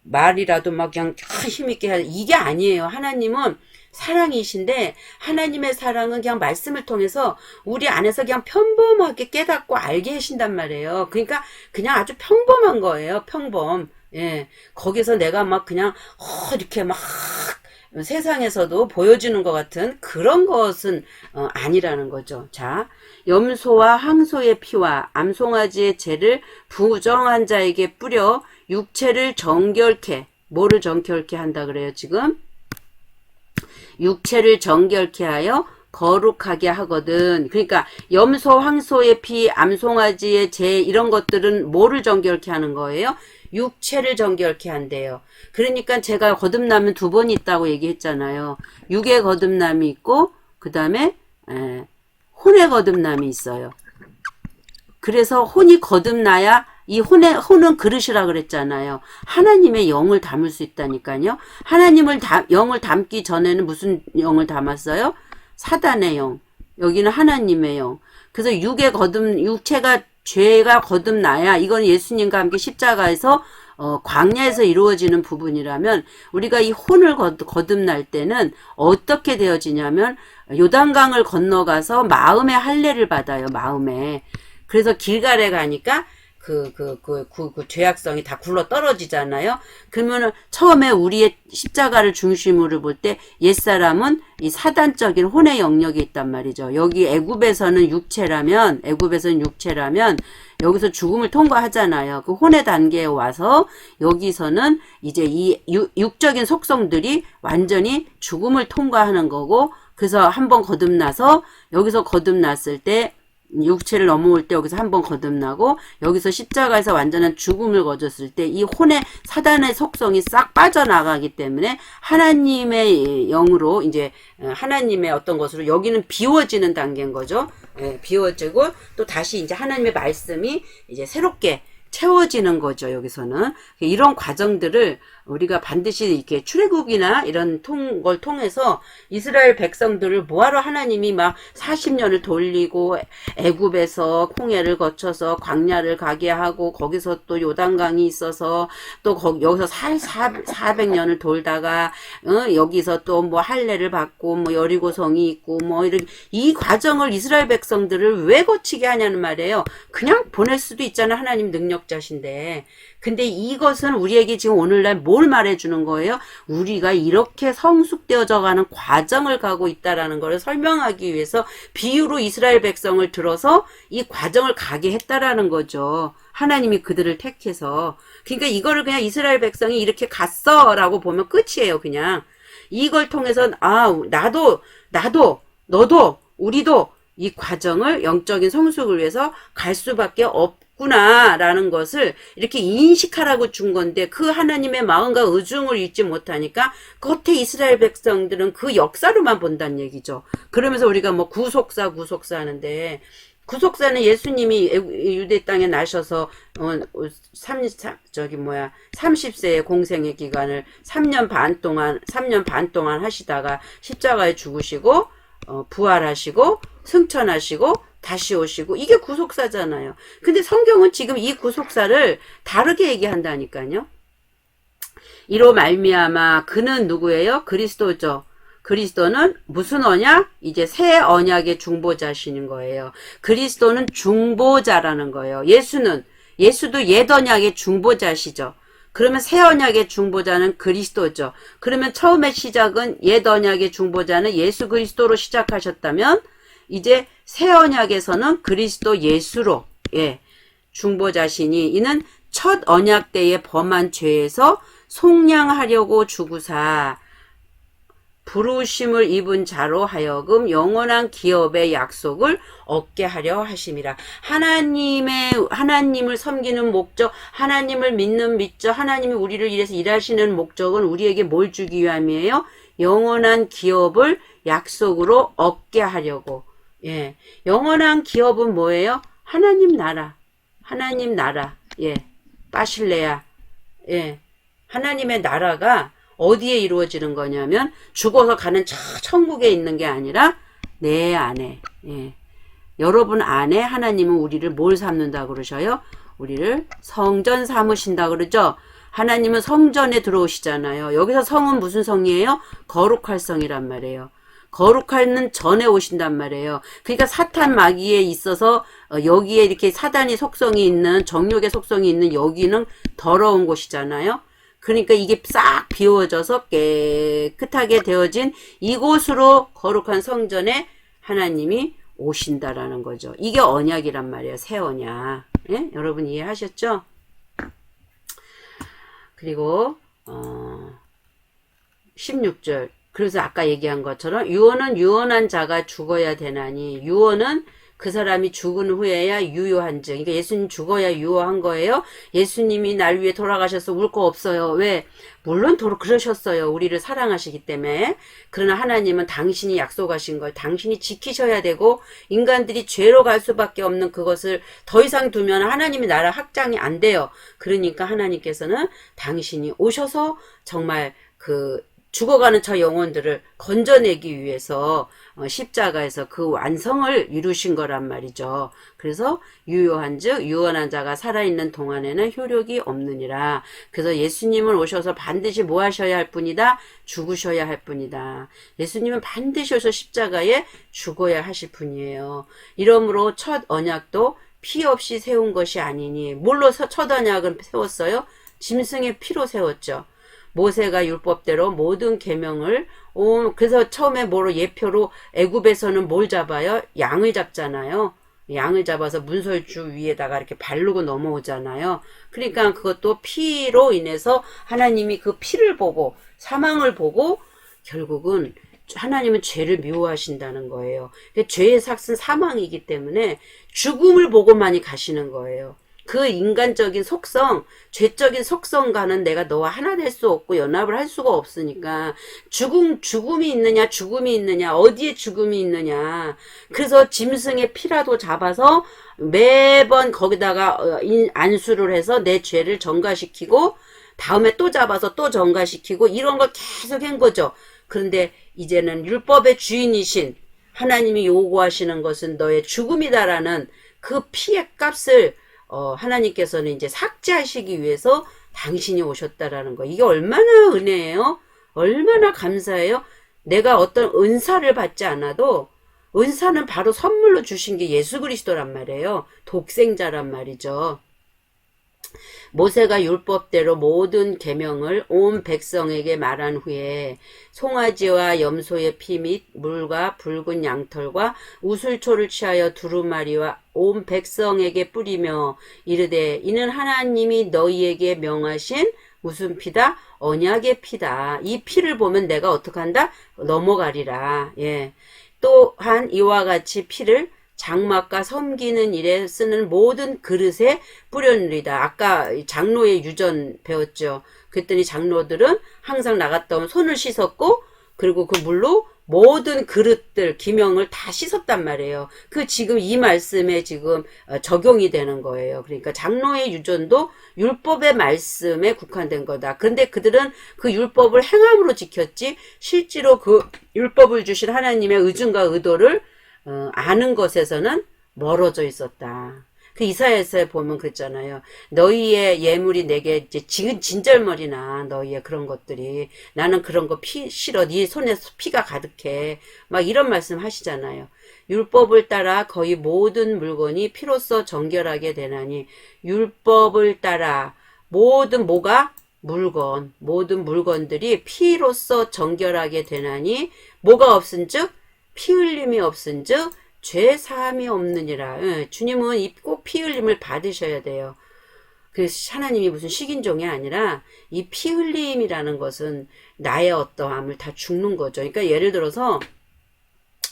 말이라도 막 그냥 힘있게 해야 돼. 이게 아니에요. 하나님은 사랑이신데 하나님의 사랑은 그냥 말씀을 통해서 우리 안에서 그냥 평범하게 깨닫고 알게 하신단 말이에요. 그러니까 그냥 아주 평범한 거예요. 평범. 예. 거기서 내가 막 그냥 이렇게 막 세상에서도 보여주는 것 같은 그런 것은 아니라는 거죠. 자, 염소와 항소의 피와 암송아지의 죄를 부정한 자에게 뿌려 육체를 정결케 뭐를 정결케 한다 그래요 지금? 육체를 정결케 하여 거룩하게 하거든. 그러니까 염소, 황소의 피, 암송아지의 죄 이런 것들은 뭐를 정결케 하는 거예요? 육체를 정결케 한대요. 그러니까 제가 거듭남은 두 번 있다고 얘기했잖아요. 육의 거듭남이 있고 그 다음에 혼의 거듭남이 있어요. 그래서 혼이 거듭나야 이 혼은 그릇이라 그랬잖아요. 하나님의 영을 담을 수 있다니까요. 영을 담기 전에는 무슨 영을 담았어요? 사단의 영. 여기는 하나님의 영. 그래서 육체가 죄가 거듭나야 이건 예수님과 함께 십자가에서 광야에서 이루어지는 부분이라면 우리가 이 혼을 거듭날 때는 어떻게 되어지냐면 요단강을 건너가서 마음의 할례를 받아요. 마음에. 그래서 길갈에 가니까 그 죄악성이 다 굴러 떨어지잖아요. 그러면은 처음에 우리의 십자가를 중심으로 볼 때 옛사람은 이 사단적인 혼의 영역에 있단 말이죠. 여기 애굽에서는 육체라면 여기서 죽음을 통과하잖아요. 그 혼의 단계에 와서 여기서는 이제 이 육적인 속성들이 완전히 죽음을 통과하는 거고 그래서 한번 거듭나서 여기서 거듭났을 때 육체를 넘어올 때 여기서 한번 거듭나고 여기서 십자가에서 완전한 죽음을 거뒀을 때 이 혼의 사단의 속성이 싹 빠져나가기 때문에 하나님의 영으로 이제 하나님의 어떤 것으로 여기는 비워지는 단계인 거죠. 예, 비워지고 또 다시 이제 하나님의 말씀이 이제 새롭게 채워지는 거죠. 여기서는 이런 과정들을 우리가 반드시 이렇게 출애굽이나 이런 걸 통해서 이스라엘 백성들을 뭐하러 하나님이 막 40년을 돌리고 애굽에서 홍해를 거쳐서 광야를 가게 하고 거기서 또 요단강이 있어서 또 여기서 400년을 돌다가 여기서 또 뭐 할례를 받고 뭐 여리고성이 있고 뭐 이런 이 과정을 이스라엘 백성들을 왜 거치게 하냐는 말이에요. 그냥 보낼 수도 있잖아. 하나님 능력자신데. 근데 이것은 우리에게 지금 오늘날 뭘 말해주는 거예요? 우리가 이렇게 성숙되어져 가는 과정을 가고 있다라는 것을 설명하기 위해서 비유로 이스라엘 백성을 들어서 이 과정을 가게 했다라는 거죠. 하나님이 그들을 택해서. 그러니까 이거를 그냥 이스라엘 백성이 이렇게 갔어 라고 보면 끝이에요. 그냥 이걸 통해서 나도 너도 우리도 이 과정을 영적인 성숙을 위해서 갈 수밖에 없구나라는 것을 이렇게 인식하라고 준 건데 그 하나님의 마음과 의중을 잊지 못하니까 겉에 이스라엘 백성들은 그 역사로만 본다는 얘기죠. 그러면서 우리가 뭐 구속사 하는데 구속사는 예수님이 유대 땅에 나셔서 30세의 공생의 기간을 3년 반 동안 하시다가 십자가에 죽으시고 부활하시고 승천하시고 다시 오시고 이게 구속사잖아요. 근데 성경은 지금 이 구속사를 다르게 얘기한다니까요. 이로 말미암아 그는 누구예요? 그리스도죠. 그리스도는 무슨 언약? 이제 새 언약의 중보자시는 거예요. 그리스도는 중보자라는 거예요. 예수도 옛 언약의 중보자시죠. 그러면 새 언약의 중보자는 그리스도죠. 그러면 처음에 시작은 옛 언약의 중보자는 예수 그리스도로 시작하셨다면 이제 새 언약에서는 그리스도 예수로 중보자시니 이는 첫 언약 때에 범한 죄에서 속량하려고 주구사 부르심을 입은 자로 하여금 영원한 기업의 약속을 얻게 하려 하심이라. 하나님을 섬기는 목적, 하나님을 믿는 믿죠. 하나님이 우리를 위해서 일하시는 목적은 우리에게 뭘 주기 위함이에요? 영원한 기업을 약속으로 얻게 하려고. 영원한 기업은 뭐예요? 하나님 나라. 빠실레야. 하나님의 나라가 어디에 이루어지는 거냐면 죽어서 가는 저 천국에 있는 게 아니라 내 안에 여러분 안에 하나님은 우리를 뭘 삼는다 그러셔요? 우리를 성전 삼으신다 그러죠? 하나님은 성전에 들어오시잖아요. 여기서 성은 무슨 성이에요? 거룩할 성이란 말이에요. 거룩하는 전에 오신단 말이에요. 그러니까 사탄 마귀에 있어서 여기에 이렇게 사단이 속성이 있는 정욕의 속성이 있는 여기는 더러운 곳이잖아요. 그러니까 이게 싹 비워져서 깨끗하게 되어진 이곳으로 거룩한 성전에 하나님이 오신다라는 거죠. 이게 언약이란 말이에요. 새 언약. 여러분 이해하셨죠? 그리고 16절. 그래서 아까 얘기한 것처럼 유언은 유언한 자가 죽어야 되나니 유언은 그 사람이 죽은 후에야 유효한즉. 그러니까 예수님 죽어야 유효한 거예요. 예수님이 날 위해 돌아가셔서 울 거 없어요. 왜? 물론 그러셨어요. 우리를 사랑하시기 때문에. 그러나 하나님은 당신이 약속하신 걸 당신이 지키셔야 되고 인간들이 죄로 갈 수밖에 없는 그것을 더 이상 두면 하나님의 나라 확장이 안 돼요. 그러니까 하나님께서는 당신이 오셔서 정말 죽어가는 저 영혼들을 건져내기 위해서 십자가에서 그 완성을 이루신 거란 말이죠. 그래서 유효한즉 유언한 자가 살아있는 동안에는 효력이 없느니라. 그래서 예수님은 오셔서 반드시 뭐 하셔야 할 뿐이다? 죽으셔야 할 뿐이다. 예수님은 반드시 오셔서 십자가에 죽어야 하실 분이에요. 이러므로 첫 언약도 피 없이 세운 것이 아니니 뭘로 첫 언약은 세웠어요? 짐승의 피로 세웠죠. 모세가 율법대로 모든 계명을 그래서 처음에 뭐로 예표로 애굽에서는 뭘 잡아요? 양을 잡잖아요. 양을 잡아서 문설주 위에다가 이렇게 바르고 넘어오잖아요. 그러니까 그것도 피로 인해서 하나님이 그 피를 보고 사망을 보고 결국은 하나님은 죄를 미워하신다는 거예요. 죄의 삭은 사망이기 때문에 죽음을 보고만이 가시는 거예요. 그 인간적인 속성, 죄적인 속성과는 내가 너와 하나 될 수 없고 연합을 할 수가 없으니까 죽음이 있느냐, 어디에 죽음이 있느냐. 그래서 짐승의 피라도 잡아서 매번 거기다가 안수를 해서 내 죄를 전가시키고 다음에 또 잡아서 또 전가시키고 이런 걸 계속 한 거죠. 그런데 이제는 율법의 주인이신 하나님이 요구하시는 것은 너의 죽음이다라는 그 피의 값을 하나님께서는 이제 삭제하시기 위해서 당신이 오셨다라는 거. 이게 얼마나 은혜예요? 얼마나 감사해요? 내가 어떤 은사를 받지 않아도 은사는 바로 선물로 주신 게 예수 그리스도란 말이에요. 독생자란 말이죠. 모세가 율법대로 모든 계명을 온 백성에게 말한 후에 송아지와 염소의 피 및 물과 붉은 양털과 우슬초를 취하여 두루마리와 온 백성에게 뿌리며 이르되 이는 하나님이 너희에게 명하신 무슨 피다? 언약의 피다. 이 피를 보면 내가 어떻게 한다? 넘어가리라. 예. 또한 이와 같이 피를 장막과 섬기는 일에 쓰는 모든 그릇에 뿌려느리다. 아까 장로의 유전 배웠죠. 그랬더니 장로들은 항상 나갔다 오면 손을 씻었고 그리고 그 물로 모든 그릇들 기명을 다 씻었단 말이에요. 그 지금 이 말씀에 지금 적용이 되는 거예요. 그러니까 장로의 유전도 율법의 말씀에 국한된 거다. 근데 그들은 그 율법을 행함으로 지켰지 실제로 그 율법을 주신 하나님의 의중과 의도를 아는 것에서는 멀어져 있었다. 그 이사야서에 보면 그랬잖아요. 너희의 예물이 내게 이제 진절머리나 너희의 그런 것들이 나는 그런 거 싫어. 네 손에 피가 가득해. 막 이런 말씀 하시잖아요. 율법을 따라 거의 모든 물건이 피로써 정결하게 되나니 율법을 따라 모든 뭐가? 물건. 모든 물건들이 피로써 정결하게 되나니 뭐가 없은즉? 피 흘림이 없은즉 죄 사함이 없느니라. 주님은 꼭 피 흘림을 받으셔야 돼요. 그래서 하나님이 무슨 식인종이 아니라 이 피 흘림이라는 것은 나의 어떠함을 다 죽는 거죠. 그러니까 예를 들어서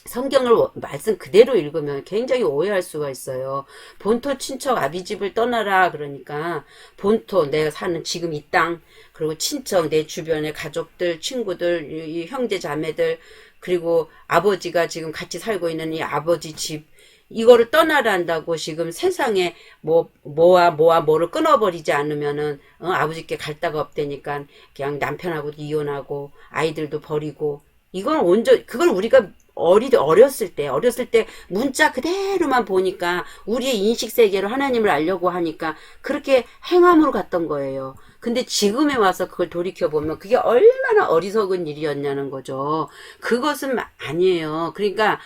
성경을 말씀 그대로 읽으면 굉장히 오해할 수가 있어요. 본토 친척 아비집을 떠나라 그러니까 본토 내가 사는 지금 이 땅 그리고 친척 내 주변의 가족들 친구들 이 형제 자매들 그리고 아버지가 지금 같이 살고 있는 이 아버지 집 이거를 떠나라 한다고 지금 세상에 뭐를 끊어버리지 않으면은 아버지께 갈 데가 없다니까 그냥 남편하고도 이혼하고 아이들도 버리고 이건 그걸 우리가 어렸을 때 문자 그대로만 보니까 우리의 인식 세계로 하나님을 알려고 하니까 그렇게 행함으로 갔던 거예요. 근데 지금에 와서 그걸 돌이켜보면 그게 얼마나 어리석은 일이었냐는 거죠. 그것은 아니에요. 그러니까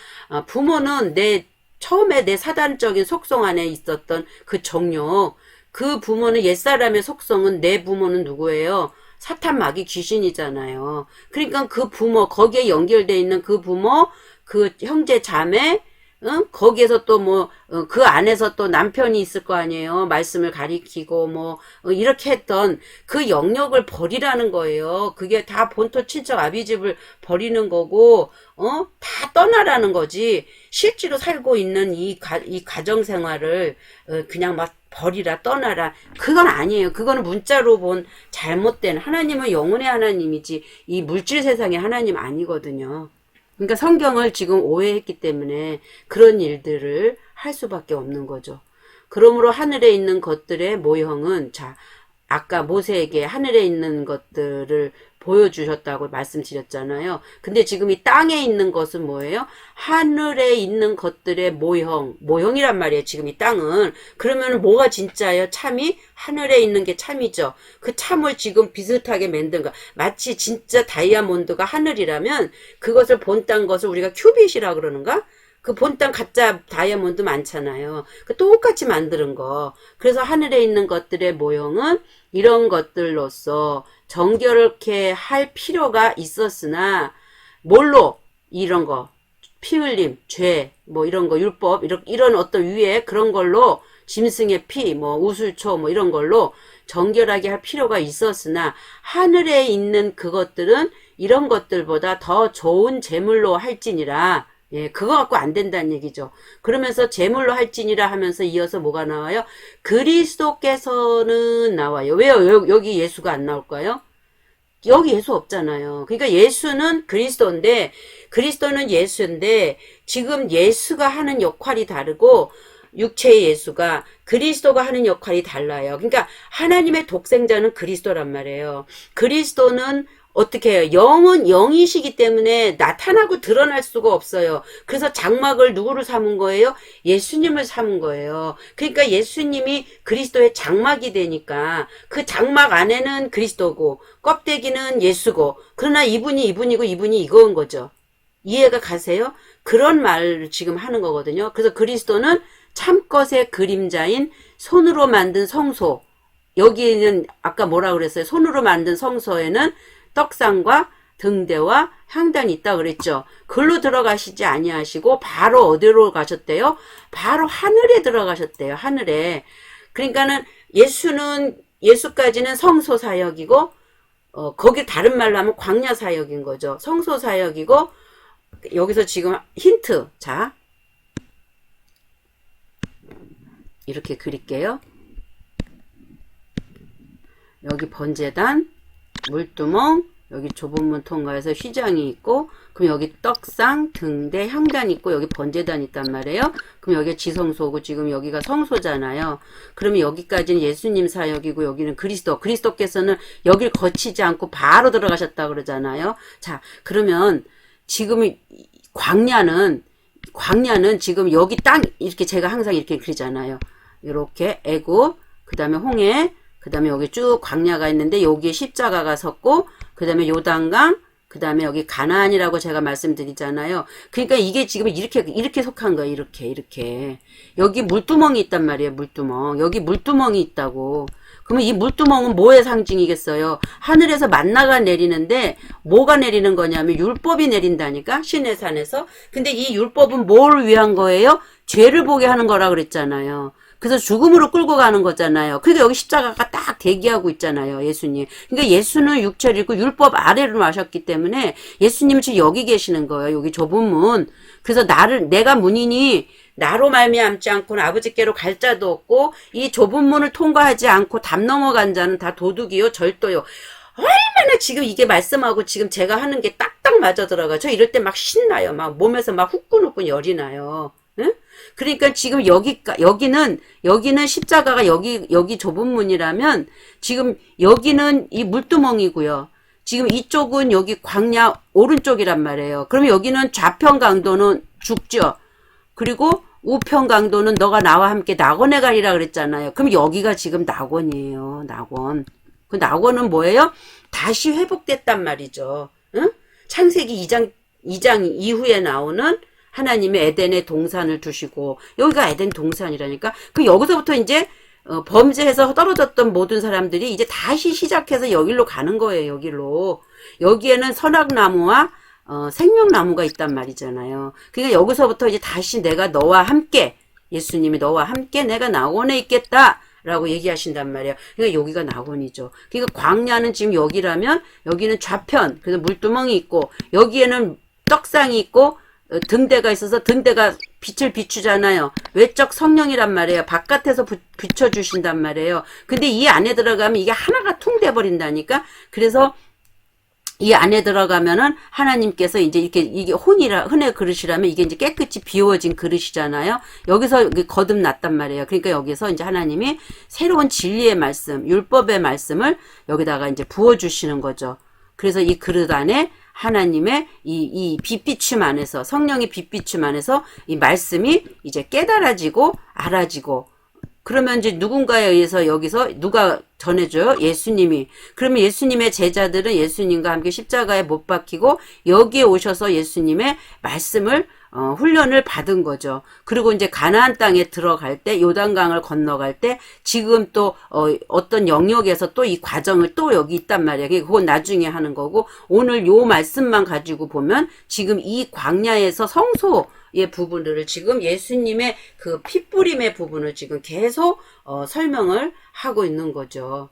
부모는 처음에 내 사단적인 속성 안에 있었던 그 정욕, 그 부모는 옛사람의 속성은 내 부모는 누구예요? 사탄 마귀 귀신이잖아요. 그러니까 그 부모, 거기에 연결되어 있는 그 부모, 그 형제 자매, 거기에서 또 그 안에서 또 남편이 있을 거 아니에요. 말씀을 가리키고 이렇게 했던 그 영역을 버리라는 거예요. 그게 다 본토 친척 아비집을 버리는 거고, 다 떠나라는 거지. 실제로 살고 있는 이 가정 생활을, 그냥 막 버리라, 떠나라. 그건 아니에요. 그거는 문자로 본 잘못된, 하나님은 영혼의 하나님이지, 이 물질 세상의 하나님 아니거든요. 그러니까 성경을 지금 오해했기 때문에 그런 일들을 할 수밖에 없는 거죠. 그러므로 하늘에 있는 것들의 모형은 아까 모세에게 하늘에 있는 것들을 보여주셨다고 말씀드렸잖아요. 근데 지금 이 땅에 있는 것은 뭐예요? 하늘에 있는 것들의 모형이란 말이에요. 지금 이 땅은. 그러면 뭐가 진짜예요? 참이? 하늘에 있는 게 참이죠. 그 참을 지금 비슷하게 만든 거. 마치 진짜 다이아몬드가 하늘이라면 그것을 본딴 것을 우리가 큐빗이라 그러는가? 그 본땅 가짜 다이아몬드 많잖아요. 그 똑같이 만드는 거. 그래서 하늘에 있는 것들의 모형은 이런 것들로서 정결케 할 필요가 있었으나 뭘로? 이런 거. 피 흘림, 죄, 이런 거, 율법, 이런 어떤 위에 그런 걸로 짐승의 피, 우슬초, 이런 걸로 정결하게 할 필요가 있었으나 하늘에 있는 그것들은 이런 것들보다 더 좋은 제물로 할지니라. 예, 그거 갖고 안 된다는 얘기죠. 그러면서 제물로 할지니라 하면서 이어서 뭐가 나와요? 그리스도께서는 나와요. 왜요? 여기 예수가 안 나올까요? 여기 예수 없잖아요. 그러니까 예수는 그리스도는 예수인데 지금 예수가 하는 역할이 다르고 육체의 예수가 그리스도가 하는 역할이 달라요. 그러니까 하나님의 독생자는 그리스도란 말이에요. 그리스도는 어떻게 해요? 영은 영이시기 때문에 나타나고 드러날 수가 없어요. 그래서 장막을 누구를 삼은 거예요? 예수님을 삼은 거예요. 그러니까 예수님이 그리스도의 장막이 되니까 그 장막 안에는 그리스도고 껍데기는 예수고 그러나 이분이 이분이고 이분이 이거인 거죠. 이해가 가세요? 그런 말을 지금 하는 거거든요. 그래서 그리스도는 참것의 그림자인 손으로 만든 성소. 여기에는 아까 뭐라 그랬어요? 손으로 만든 성소에는 떡상과 등대와 향단이 있다 그랬죠. 글로 들어가시지 아니하시고 바로 어디로 가셨대요? 바로 하늘에 들어가셨대요. 하늘에. 그러니까는 예수까지는 성소 사역이고 거기 다른 말로 하면 광야 사역인 거죠. 성소 사역이고 여기서 지금 힌트. 자, 이렇게 그릴게요. 여기 번제단, 물두멍, 여기 좁은 문 통과해서 휘장이 있고, 그럼 여기 떡상, 등대, 향단 있고, 여기 번제단 있단 말이에요. 그럼 여기가 지성소고, 지금 여기가 성소잖아요. 그러면 여기까지는 예수님 사역이고, 여기는 그리스도께서는 여길 거치지 않고 바로 들어가셨다 그러잖아요. 자, 그러면 지금 광야는 지금 여기 땅, 이렇게 제가 항상 이렇게 그리잖아요. 이렇게 애굽, 그 다음에 홍해, 그 다음에 여기 쭉 광야가 있는데 여기에 십자가가 섰고 그 다음에 요단강 그 다음에 여기 가나안이라고 제가 말씀드리잖아요. 그러니까 이게 지금 이렇게 속한 거예요. 이렇게 여기 물두멍이 있단 말이에요. 물두멍. 여기 물두멍이 있다고. 그러면 이 물두멍은 뭐의 상징이겠어요? 하늘에서 만나가 내리는데 뭐가 내리는 거냐면 율법이 내린다니까 시내산에서. 근데 이 율법은 뭘 위한 거예요? 죄를 보게 하는 거라 그랬잖아요. 그래서 죽음으로 끌고 가는 거잖아요. 그러니까 여기 십자가가 딱 대기하고 있잖아요. 예수님. 그러니까 예수는 육체를 입고 율법 아래로 하셨기 때문에 예수님은 지금 여기 계시는 거예요. 여기 좁은 문. 그래서 내가 문이니 나로 말미암지 않고는 아버지께로 갈 자도 없고 이 좁은 문을 통과하지 않고 담 넘어간 자는 다 도둑이요 절도요. 얼마나 지금 이게 말씀하고 지금 제가 하는 게 딱딱 맞아 들어가. 저 이럴 때 막 신나요. 막 몸에서 막 후끈후끈 열이 나요. 응? 그러니까 지금 여기는 십자가가 여기 좁은 문이라면 지금 여기는 이 물두멍이고요. 지금 이쪽은 여기 광야 오른쪽이란 말이에요. 그러면 여기는 좌편 강도는 죽죠. 그리고 우편 강도는 너가 나와 함께 낙원에 가리라 그랬잖아요. 그럼 여기가 지금 낙원이에요. 낙원. 그 낙원은 뭐예요? 다시 회복됐단 말이죠. 응? 창세기 2장 이후에 나오는 하나님의 에덴의 동산을 두시고 여기가 에덴 동산이라니까. 그 여기서부터 이제 범죄해서 떨어졌던 모든 사람들이 이제 다시 시작해서 여기로 가는 거예요. 여기에는 선악나무와 생명나무가 있단 말이잖아요. 그러니까 여기서부터 이제 다시 내가 너와 함께 예수님이 너와 함께 내가 낙원에 있겠다 라고 얘기하신단 말이에요. 그러니까 여기가 낙원이죠. 그러니까 광야는 지금 여기라면 여기는 좌편 그래서 물두멍이 있고 여기에는 떡상이 있고 등대가 있어서 등대가 빛을 비추잖아요. 외적 성령이란 말이에요. 바깥에서 비춰주신단 말이에요. 근데 이 안에 들어가면 이게 하나가 퉁 돼버린다니까. 그래서 이 안에 들어가면은 하나님께서 이제 이게 흔의 그릇이라면 이게 이제 깨끗이 비워진 그릇이잖아요. 여기서 거듭났단 말이에요. 그러니까 여기서 이제 하나님이 새로운 진리의 말씀, 율법의 말씀을 여기다가 이제 부어주시는 거죠. 그래서 이 그릇 안에 하나님의 이 빛비춤 안에서 성령의 빛비춤 안에서 이 말씀이 이제 깨달아지고 알아지고 그러면 이제 누군가에 의해서 여기서 누가 전해줘요? 예수님이. 그러면 예수님의 제자들은 예수님과 함께 십자가에 못 박히고 여기에 오셔서 예수님의 말씀을 훈련을 받은 거죠. 그리고 이제 가나안 땅에 들어갈 때 요단강을 건너갈 때 지금 또 어떤 영역에서 또 이 과정을 또 여기 있단 말이에요. 그건 나중에 하는 거고 오늘 요 말씀만 가지고 보면 지금 이 광야에서 성소의 부분들을 지금 예수님의 그 핏부림의 부분을 지금 계속 설명을 하고 있는 거죠.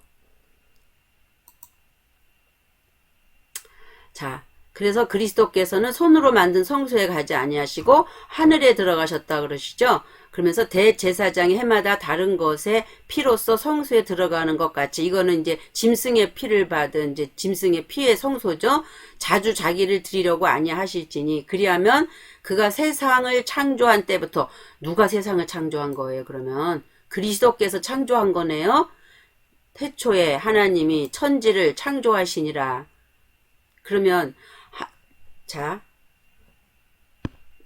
자, 그래서 그리스도께서는 손으로 만든 성소에 가지 아니하시고 하늘에 들어가셨다 그러시죠. 그러면서 대제사장이 해마다 다른 것의 피로써 성소에 들어가는 것 같이 이거는 이제 짐승의 피를 받은 이제 짐승의 피의 성소죠. 자주 자기를 드리려고 아니하실지니 그리하면 그가 세상을 창조한 때부터 누가 세상을 창조한 거예요? 그러면 그리스도께서 창조한 거네요. 태초에 하나님이 천지를 창조하시니라. 그러면 자,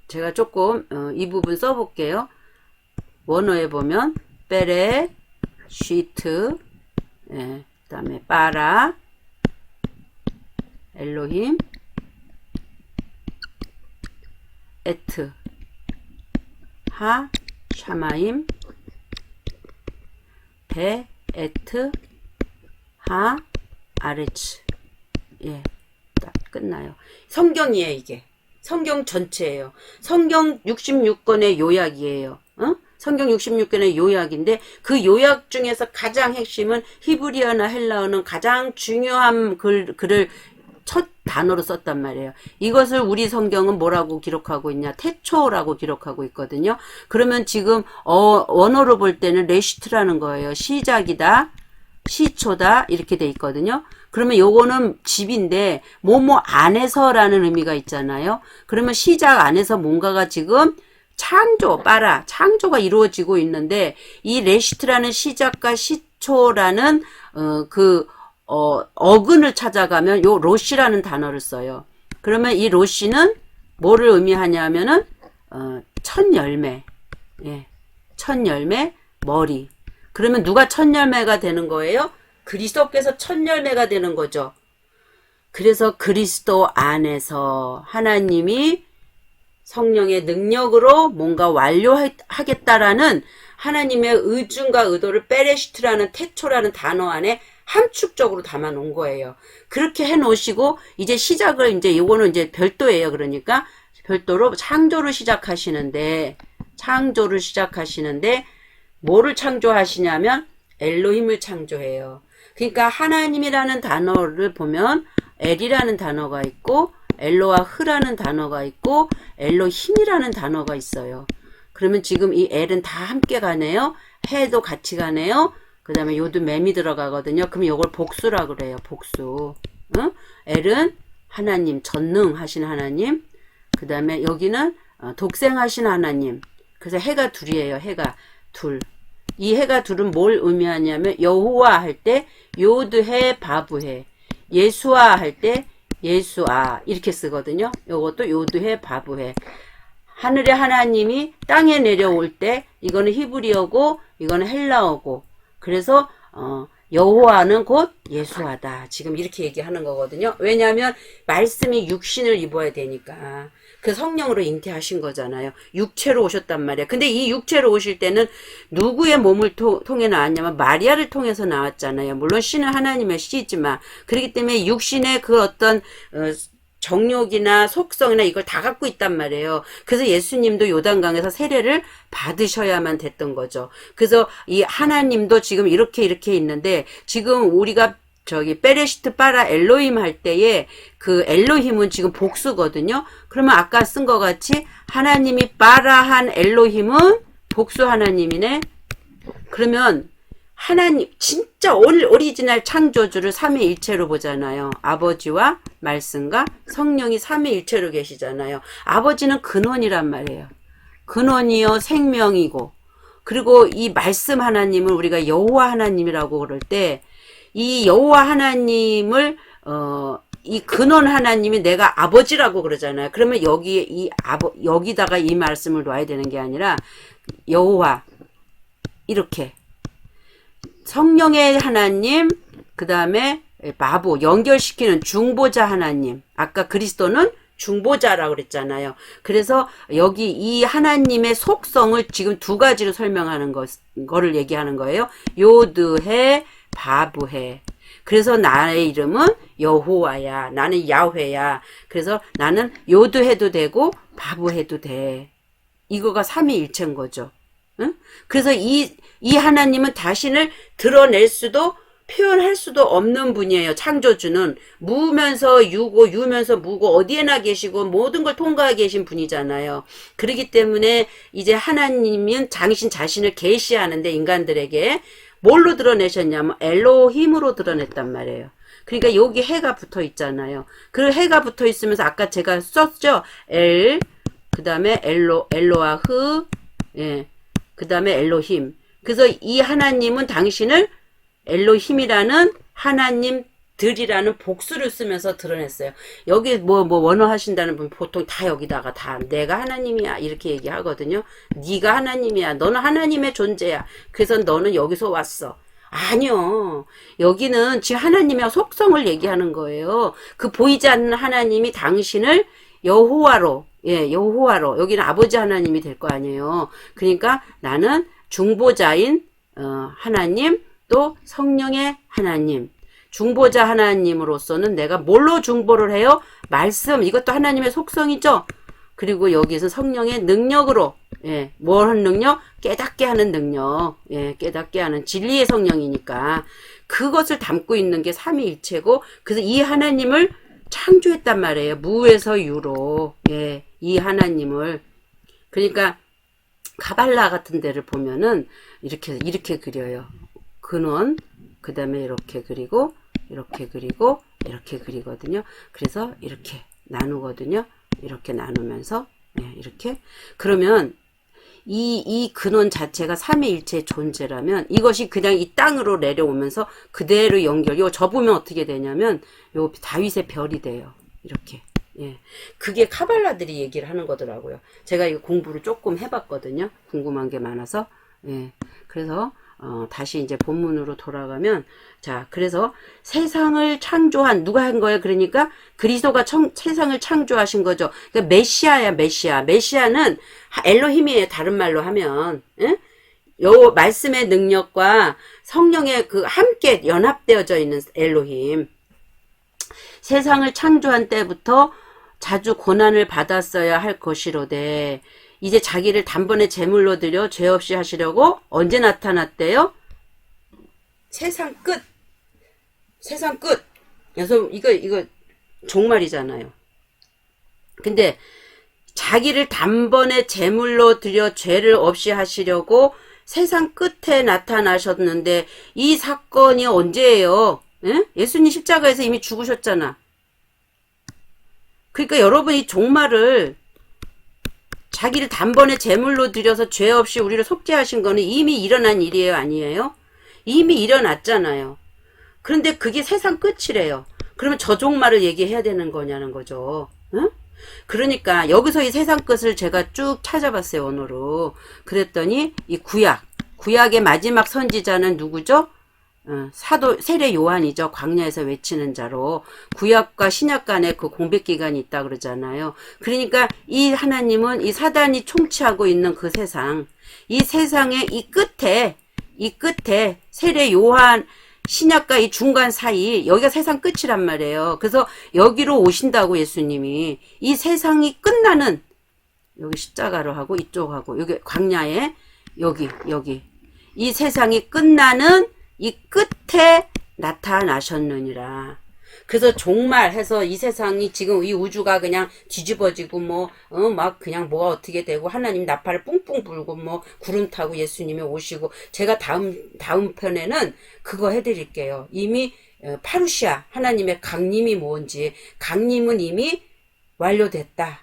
제가 조금 이 부분 써볼게요. 원어에 보면 베레, 쉬트, 그 다음에 빠라, 엘로힘, 에트, 하, 샤마임, 배, 에트, 하, 아레츠. 예, 딱 끝나요. 성경이에요, 이게. 성경 전체예요. 성경 66권의 요약이에요. 성경 66권의 요약인데 그 요약 중에서 가장 핵심은 히브리어나 헬라어는 가장 중요한 글을 첫 단어로 썼단 말이에요. 이것을 우리 성경은 뭐라고 기록하고 있냐? 태초라고 기록하고 있거든요. 그러면 지금 원어로 볼 때는 레시트라는 거예요. 시작이다, 시초다 이렇게 돼 있거든요. 그러면 요거는 집인데 뭐뭐 안에서라는 의미가 있잖아요. 그러면 시작 안에서 뭔가가 지금 창조가 이루어지고 있는데 이 레시트라는 시작과 시초라는 어근을 찾아가면 요 로시라는 단어를 써요. 그러면 이 로시는 뭐를 의미하냐면은 첫 열매, 첫 열매 머리. 그러면 누가 첫 열매가 되는 거예요? 그리스도께서 첫 열매가 되는 거죠. 그래서 그리스도 안에서 하나님이 성령의 능력으로 뭔가 완료하겠다라는 하나님의 의중과 의도를 베레시트라는 태초라는 단어 안에 함축적으로 담아 놓은 거예요. 그렇게 해 놓으시고 이제 시작을 이제 이거는 이제 별도예요. 그러니까 별도로 창조를 시작하시는데 뭐를 창조하시냐면 엘로힘을 창조해요. 그러니까 하나님이라는 단어를 보면 엘이라는 단어가 있고 엘로와 흐라는 단어가 있고 엘로힘이라는 단어가 있어요. 그러면 지금 이 엘은 다 함께 가네요. 해도 같이 가네요. 그 다음에 요도 맴이 들어가거든요. 그럼 요걸 복수라 그래요. 복수. 엘은 하나님, 전능하신 하나님. 그 다음에 여기는 독생하신 하나님. 그래서 해가 둘이에요. 해가 둘. 이 해가 둘은 뭘 의미하냐면 여호와 할 때 요드해 바브해, 예수아 할 때 예수아 이렇게 쓰거든요. 요것도 요드해 바브해. 하늘의 하나님이 땅에 내려올 때 이거는 히브리어고 이거는 헬라어고 그래서 여호와는 곧 예수아다. 지금 이렇게 얘기하는 거거든요. 왜냐하면 말씀이 육신을 입어야 되니까. 그 성령으로 잉태하신 거잖아요. 육체로 오셨단 말이야. 근데 이 육체로 오실 때는 누구의 몸을 통해 나왔냐면 마리아를 통해서 나왔잖아요. 물론 씨는 하나님의 씨지만 그렇기 때문에 육신의 그 어떤 정욕이나 속성이나 이걸 다 갖고 있단 말이에요. 그래서 예수님도 요단강에서 세례를 받으셔야만 됐던 거죠. 그래서 이 하나님도 지금 이렇게 있는데 지금 우리가 베레시트 빠라 엘로힘 할 때에 그 엘로힘은 지금 복수거든요. 그러면 아까 쓴 것 같이 하나님이 빠라한 엘로힘은 복수 하나님이네. 그러면 하나님 진짜 오리지널 창조주를 삼위일체로 보잖아요. 아버지와 말씀과 성령이 삼위일체로 계시잖아요. 아버지는 근원이란 말이에요. 근원이요 생명이고 그리고 이 말씀 하나님을 우리가 여호와 하나님이라고 그럴 때 이 여호와 하나님을 이 근원 하나님이 내가 아버지라고 그러잖아요. 그러면 여기다가 이 말씀을 놔야 되는 게 아니라 여호와 이렇게 성령의 하나님 그 다음에 바보 연결시키는 중보자 하나님. 아까 그리스도는 중보자라고 그랬잖아요. 그래서 여기 이 하나님의 속성을 지금 두 가지로 설명하는 거를 얘기하는 거예요. 요드해 바브해. 그래서 나의 이름은 여호와야. 나는 야훼야. 그래서 나는 요드해도 되고 바브해도 돼. 이거가 삼위일체인 거죠. 응? 그래서 이 하나님은 자신을 드러낼 수도 표현할 수도 없는 분이에요. 창조주는 무면서 유고 유면서 무고 어디에나 계시고 모든 걸 통과하고 계신 분이잖아요. 그렇기 때문에 이제 하나님은 당신 자신을 계시하는데 인간들에게 뭘로 드러내셨냐면 엘로힘으로 드러냈단 말이에요. 그러니까 여기 해가 붙어 있잖아요. 그 해가 붙어 있으면서 아까 제가 썼죠. 그 다음에 엘로아흐, 예, 그 다음에 엘로힘. 그래서 이 하나님은 당신을 엘로힘이라는 하나님들이라는 복수를 쓰면서 드러냈어요. 여기 뭐 원어 하신다는 분 보통 다 여기다가 다 내가 하나님이야 이렇게 얘기하거든요. 네가 하나님이야. 너는 하나님의 존재야. 그래서 너는 여기서 왔어. 아니요. 여기는 지금 하나님의 속성을 얘기하는 거예요. 그 보이지 않는 하나님이 당신을 여호와로, 예, 여호와로. 여기는 아버지 하나님이 될 거 아니에요. 그러니까 나는 중보자인 하나님, 또 성령의 하나님, 중보자 하나님으로서는 내가 뭘로 중보를 해요? 말씀, 이것도 하나님의 속성이죠. 그리고 여기서 성령의 능력으로, 예, 뭘 하는 능력? 깨닫게 하는 능력, 예, 깨닫게 하는 진리의 성령이니까 그것을 담고 있는 게 삼위일체고, 그래서 이 하나님을 창조했단 말이에요. 무에서 유로, 예, 이 하나님을. 그러니까 가발라 같은 데를 보면은 이렇게 그려요. 근원, 그 다음에 이렇게 그리고 이렇게 그리고 이렇게 그리거든요. 그래서 이렇게 나누거든요. 이렇게 나누면서, 예, 이렇게. 그러면 이 근원 자체가 삼위일체의 존재라면 이것이 그냥 이 땅으로 내려오면서 그대로 요 접으면 어떻게 되냐면 요 다윗의 별이 돼요. 이렇게. 예. 그게 카발라들이 얘기를 하는 거더라고요. 제가 이거 공부를 조금 해봤거든요. 궁금한 게 많아서. 예. 그래서 다시 이제 본문으로 돌아가면, 자, 그래서 세상을 창조한, 누가 한 거예요? 그러니까 그리스도가 세상을 창조하신 거죠. 그러니까 메시아야, 메시아. 메시아는 엘로힘이에요. 다른 말로 하면. 예? 요 말씀의 능력과 성령의 그 함께 연합되어져 있는 엘로힘. 세상을 창조한 때부터 자주 고난을 받았어야 할 것이로되 이제 자기를 단번에 제물로 드려 죄 없이 하시려고 언제 나타났대요? 세상 끝. 세상 끝. 그래서 이거 종말이잖아요. 근데 자기를 단번에 제물로 드려 죄를 없이 하시려고 세상 끝에 나타나셨는데 이 사건이 언제예요? 예? 예수님 십자가에서 이미 죽으셨잖아. 그러니까 여러분이 종말을 자기를 단번에 제물로 드려서 죄 없이 우리를 속죄하신 거는 이미 일어난 일이에요, 아니에요? 이미 일어났잖아요. 그런데 그게 세상 끝이래요. 그러면 저 종말을 얘기해야 되는 거냐는 거죠. 응? 그러니까 여기서 이 세상 끝을 제가 쭉 찾아봤어요, 언어로. 그랬더니 이 구약의 마지막 선지자는 누구죠? 사도 세례 요한이죠. 광야에서 외치는 자로. 구약과 신약 간에 그 공백 기간이 있다 그러잖아요. 그러니까 이 하나님은 이 사단이 총치하고 있는 그 세상, 이 세상의 이 끝에 세례 요한 신약과 이 중간 사이, 여기가 세상 끝이란 말이에요. 그래서 여기로 오신다고 예수님이. 이 세상이 끝나는, 여기 십자가로 하고 이쪽하고 여기 광야에 여기 이 세상이 끝나는 이 끝에 나타나셨느니라. 그래서 종말해서 이 세상이 지금 이 우주가 그냥 뒤집어지고 막 그냥 뭐가 어떻게 되고 하나님 나팔을 뿡뿡 불고 구름 타고 예수님이 오시고, 제가 다음 편에는 그거 해드릴게요. 이미 파루시아 하나님의 강림이 뭔지, 강림은 이미 완료됐다.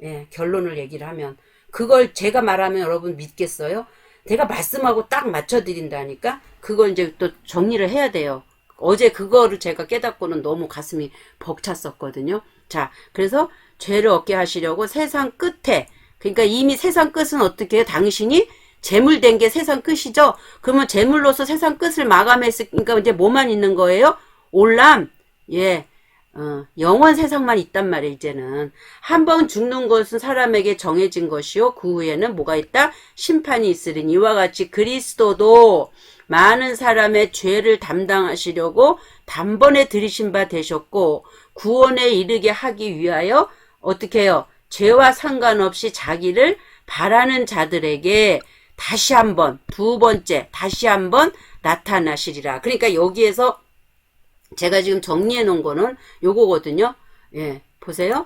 예, 결론을 얘기를 하면 그걸 제가 말하면 여러분 믿겠어요? 제가 말씀하고 딱 맞춰드린다니까. 그걸 이제 또 정리를 해야 돼요. 어제 그거를 제가 깨닫고는 너무 가슴이 벅찼었거든요. 자, 그래서 죄를 얻게 하시려고 세상 끝에, 그러니까 이미 세상 끝은 어떻게 해요? 당신이 제물된 게 세상 끝이죠. 그러면 제물로서 세상 끝을 마감했으니까 이제 뭐만 있는 거예요? 올람, 예, 영원 세상만 있단 말이에요. 이제는 한 번 죽는 것은 사람에게 정해진 것이요, 그 후에는 뭐가 있다? 심판이 있으리니 이와 같이 그리스도도 많은 사람의 죄를 담당하시려고 단번에 들이신 바 되셨고, 구원에 이르게 하기 위하여 어떻게 해요? 죄와 상관없이 자기를 바라는 자들에게 다시 한번, 두 번째, 다시 한번 나타나시리라. 그러니까 여기에서 제가 지금 정리해 놓은 거는 요거거든요. 예, 보세요.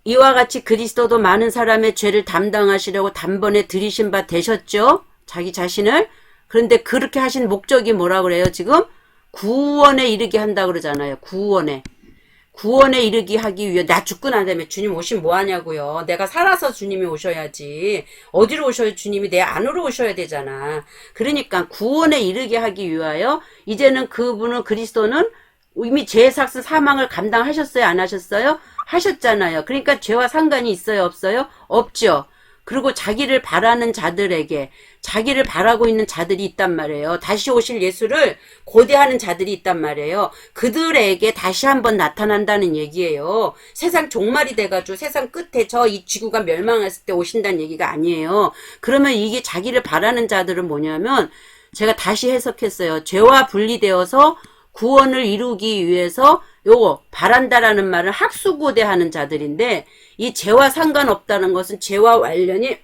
이와 같이 그리스도도 많은 사람의 죄를 담당하시려고 단번에 들이신 바 되셨죠? 자기 자신을. 그런데 그렇게 하신 목적이 뭐라 그래요, 지금? 구원에 이르게 한다 그러잖아요. 구원에 이르게 하기 위해. 나 죽고 난 다음에 주님 오시면 뭐 하냐고요. 내가 살아서 주님이 오셔야지. 어디로 오셔야 주님이 내 안으로 오셔야 되잖아. 그러니까 구원에 이르게 하기 위하여 이제는 그분은 그리스도는 이미 죄의 삭스 사망을 감당하셨어요? 안 하셨어요? 하셨잖아요. 그러니까 죄와 상관이 있어요? 없어요? 없죠. 그리고 자기를 바라는 자들에게, 자기를 바라고 있는 자들이 있단 말이에요. 다시 오실 예수를 고대하는 자들이 있단 말이에요. 그들에게 다시 한번 나타난다는 얘기예요. 세상 종말이 돼가지고 세상 끝에 저 이 지구가 멸망했을 때 오신다는 얘기가 아니에요. 그러면 이게 자기를 바라는 자들은 뭐냐면, 제가 다시 해석했어요. 죄와 분리되어서 구원을 이루기 위해서 요거 바란다라는 말을 합수고대하는 자들인데, 이 죄와 상관없다는 것은 죄와 관련이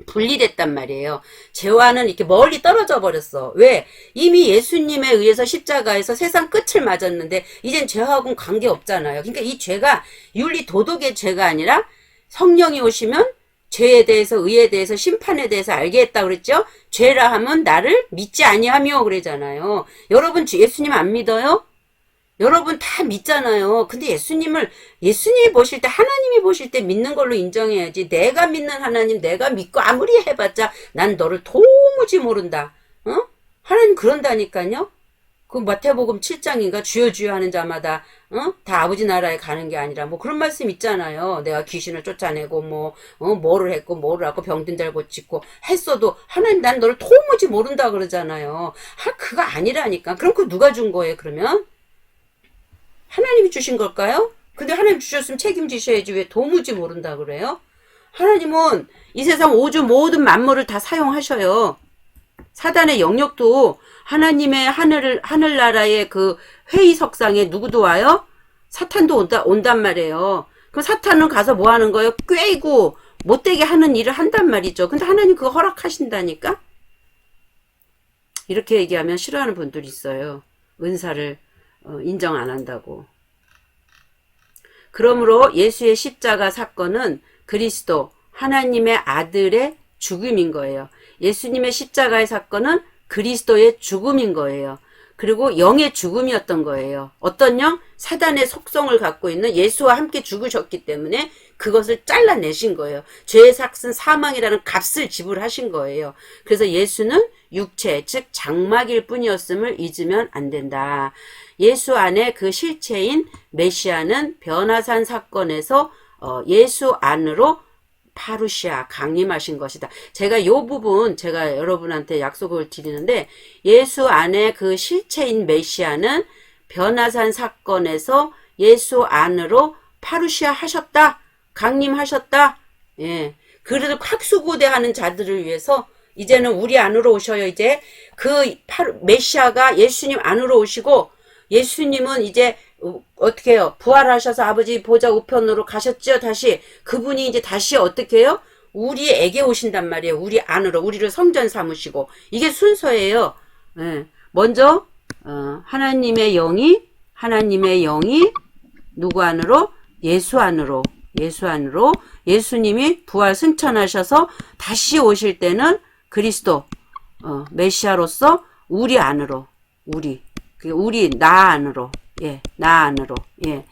분리됐단 말이에요. 죄와는 이렇게 멀리 떨어져 버렸어. 왜? 이미 예수님에 의해서 십자가에서 세상 끝을 맞았는데 이젠 죄하고는 관계없잖아요. 그러니까 이 죄가 윤리 도덕의 죄가 아니라 성령이 오시면 죄에 대해서, 의에 대해서, 심판에 대해서 알게 했다 그랬죠? 죄라 하면 나를 믿지 아니하며 그러잖아요. 여러분 예수님 안 믿어요? 여러분 다 믿잖아요. 근데 예수님이 보실 때, 하나님이 보실 때 믿는 걸로 인정해야지. 내가 믿는 하나님, 내가 믿고 아무리 해봤자 난 너를 도무지 모른다. 하나님 그런다니까요. 그 마태복음 7장인가 주여 주여 하는 자마다 다 아버지 나라에 가는 게 아니라 뭐 그런 말씀 있잖아요. 내가 귀신을 쫓아내고 뭐를 했고 뭐를 하고 병든 잘 고치고 했어도 하나님 난 너를 도무지 모른다 그러잖아요. 그거 아니라니까. 그럼 그거 누가 준 거예요 그러면? 하나님이 주신 걸까요? 근데 하나님 주셨으면 책임지셔야지 왜 도무지 모른다 그래요? 하나님은 이 세상 우주 모든 만물을 다 사용하셔요. 사단의 영역도 하나님의 하늘나라의 그 회의석상에 누구도 와요? 사탄도 온단 말이에요. 그럼 사탄은 가서 뭐 하는 거예요? 꿰고 못되게 하는 일을 한단 말이죠. 근데 하나님 그거 허락하신다니까? 이렇게 얘기하면 싫어하는 분들이 있어요. 은사를 인정 안 한다고. 그러므로 예수의 십자가 사건은 그리스도 하나님의 아들의 죽음인 거예요. 예수님의 십자가의 사건은 그리스도의 죽음인 거예요. 그리고 영의 죽음이었던 거예요. 어떤 영? 사단의 속성을 갖고 있는 예수와 함께 죽으셨기 때문에 그것을 잘라내신 거예요. 죄의 삭은 사망이라는 값을 지불하신 거예요. 그래서 예수는 육체, 즉 장막일 뿐이었음을 잊으면 안 된다. 예수 안에 그 실체인 메시아는 변화산 사건에서 예수 안으로 파루시아 강림하신 것이다. 제가 요 부분 제가 여러분한테 약속을 드리는데 예수 안에 그 실체인 메시아는 변화산 사건에서 예수 안으로 파루시아 하셨다. 강림하셨다. 예. 그래도 학수고대하는 자들을 위해서 이제는 우리 안으로 오셔요. 이제 그 메시아가 예수님 안으로 오시고 예수님은 이제 어떻게 해요? 부활하셔서 아버지 보좌 우편으로 가셨죠. 다시 그분이 이제 다시 어떻게 해요? 우리에게 오신단 말이에요. 우리 안으로 우리를 성전 삼으시고 이게 순서예요. 예. 먼저 하나님의 영이 누구 안으로? 예수 안으로 예수님이 부활 승천하셔서 다시 오실 때는 그리스도 메시아로서 우리 안으로 나 안으로 예.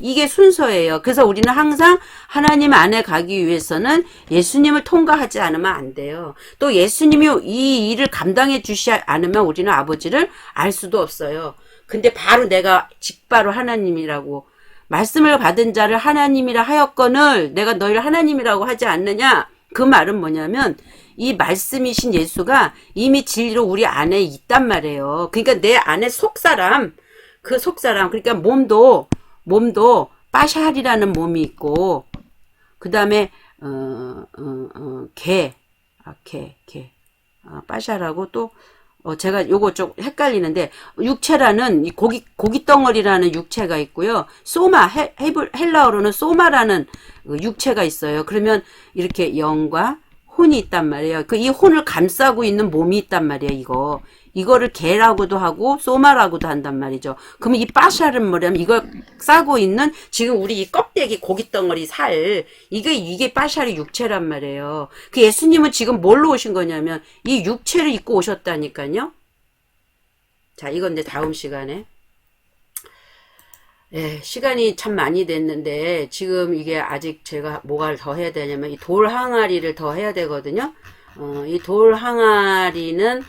이게 순서예요. 그래서 우리는 항상 하나님 안에 가기 위해서는 예수님을 통과하지 않으면 안 돼요. 또 예수님이 이 일을 감당해 주시지 않으면 우리는 아버지를 알 수도 없어요. 근데 바로 내가 직바로 하나님이라고 말씀을 받은 자를 하나님이라 하였거늘 내가 너희를 하나님이라고 하지 않느냐? 그 말은 뭐냐면 이 말씀이신 예수가 이미 진리로 우리 안에 있단 말이에요. 그러니까 내 안에 속사람 그러니까 몸도 빠샬이라는 몸이 있고 그 다음에 빠샬하고 또 제가 요거 좀 헷갈리는데 육체라는 고기 덩어리라는 육체가 있고요. 소마 헬라어로는 소마라는 육체가 있어요. 그러면 이렇게 영과 혼이 있단 말이에요. 그 이 혼을 감싸고 있는 몸이 있단 말이에요. 이거를 개라고도 하고 소마라고도 한단 말이죠. 그러면 이 빠샤는 뭐냐면 이걸 싸고 있는 지금 우리 이 껍데기 고깃덩어리 살 이게 빠샤리 육체란 말이에요. 그 예수님은 지금 뭘로 오신 거냐면 이 육체를 입고 오셨다니까요. 자, 이건 이제 다음 시간에. 예, 시간이 참 많이 됐는데 지금 이게 아직 제가 뭐가 더 해야 되냐면 이 돌 항아리를 더 해야 되거든요. 이 돌 항아리는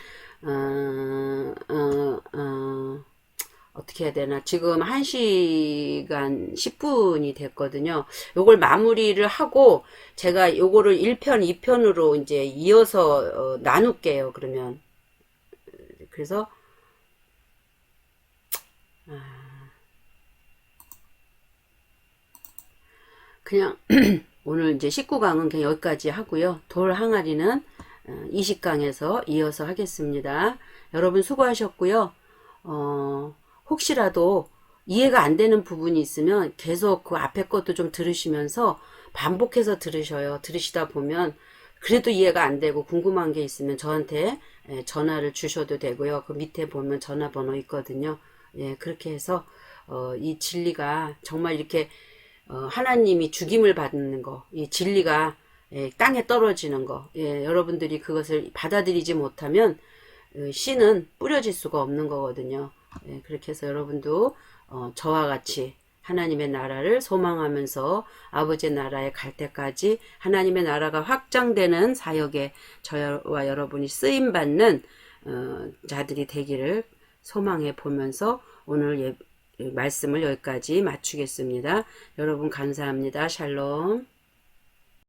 어떻게 해야 되나 지금 1시간 10분이 됐거든요. 요걸 마무리를 하고 제가 요거를 1편 2편으로 이제 이어서 나눌게요. 그러면 그래서 그냥 오늘 이제 19강은 그냥 여기까지 하고요. 돌 항아리는 20강에서 이어서 하겠습니다. 여러분 수고하셨고요. 혹시라도 이해가 안 되는 부분이 있으면 계속 그 앞에 것도 좀 들으시면서 반복해서 들으셔요. 들으시다 보면 그래도 이해가 안 되고 궁금한 게 있으면 저한테 전화를 주셔도 되고요. 그 밑에 보면 전화번호 있거든요. 예, 그렇게 해서 이 진리가 정말 이렇게 하나님이 죽임을 받는 거, 이 진리가 땅에 떨어지는 거, 여러분들이 그것을 받아들이지 못하면 씨는 뿌려질 수가 없는 거거든요. 그렇게 해서 여러분도 저와 같이 하나님의 나라를 소망하면서 아버지의 나라에 갈 때까지 하나님의 나라가 확장되는 사역에 저와 여러분이 쓰임받는 자들이 되기를 소망해 보면서 오늘 말씀을 여기까지 마치겠습니다. 여러분 감사합니다. 샬롬.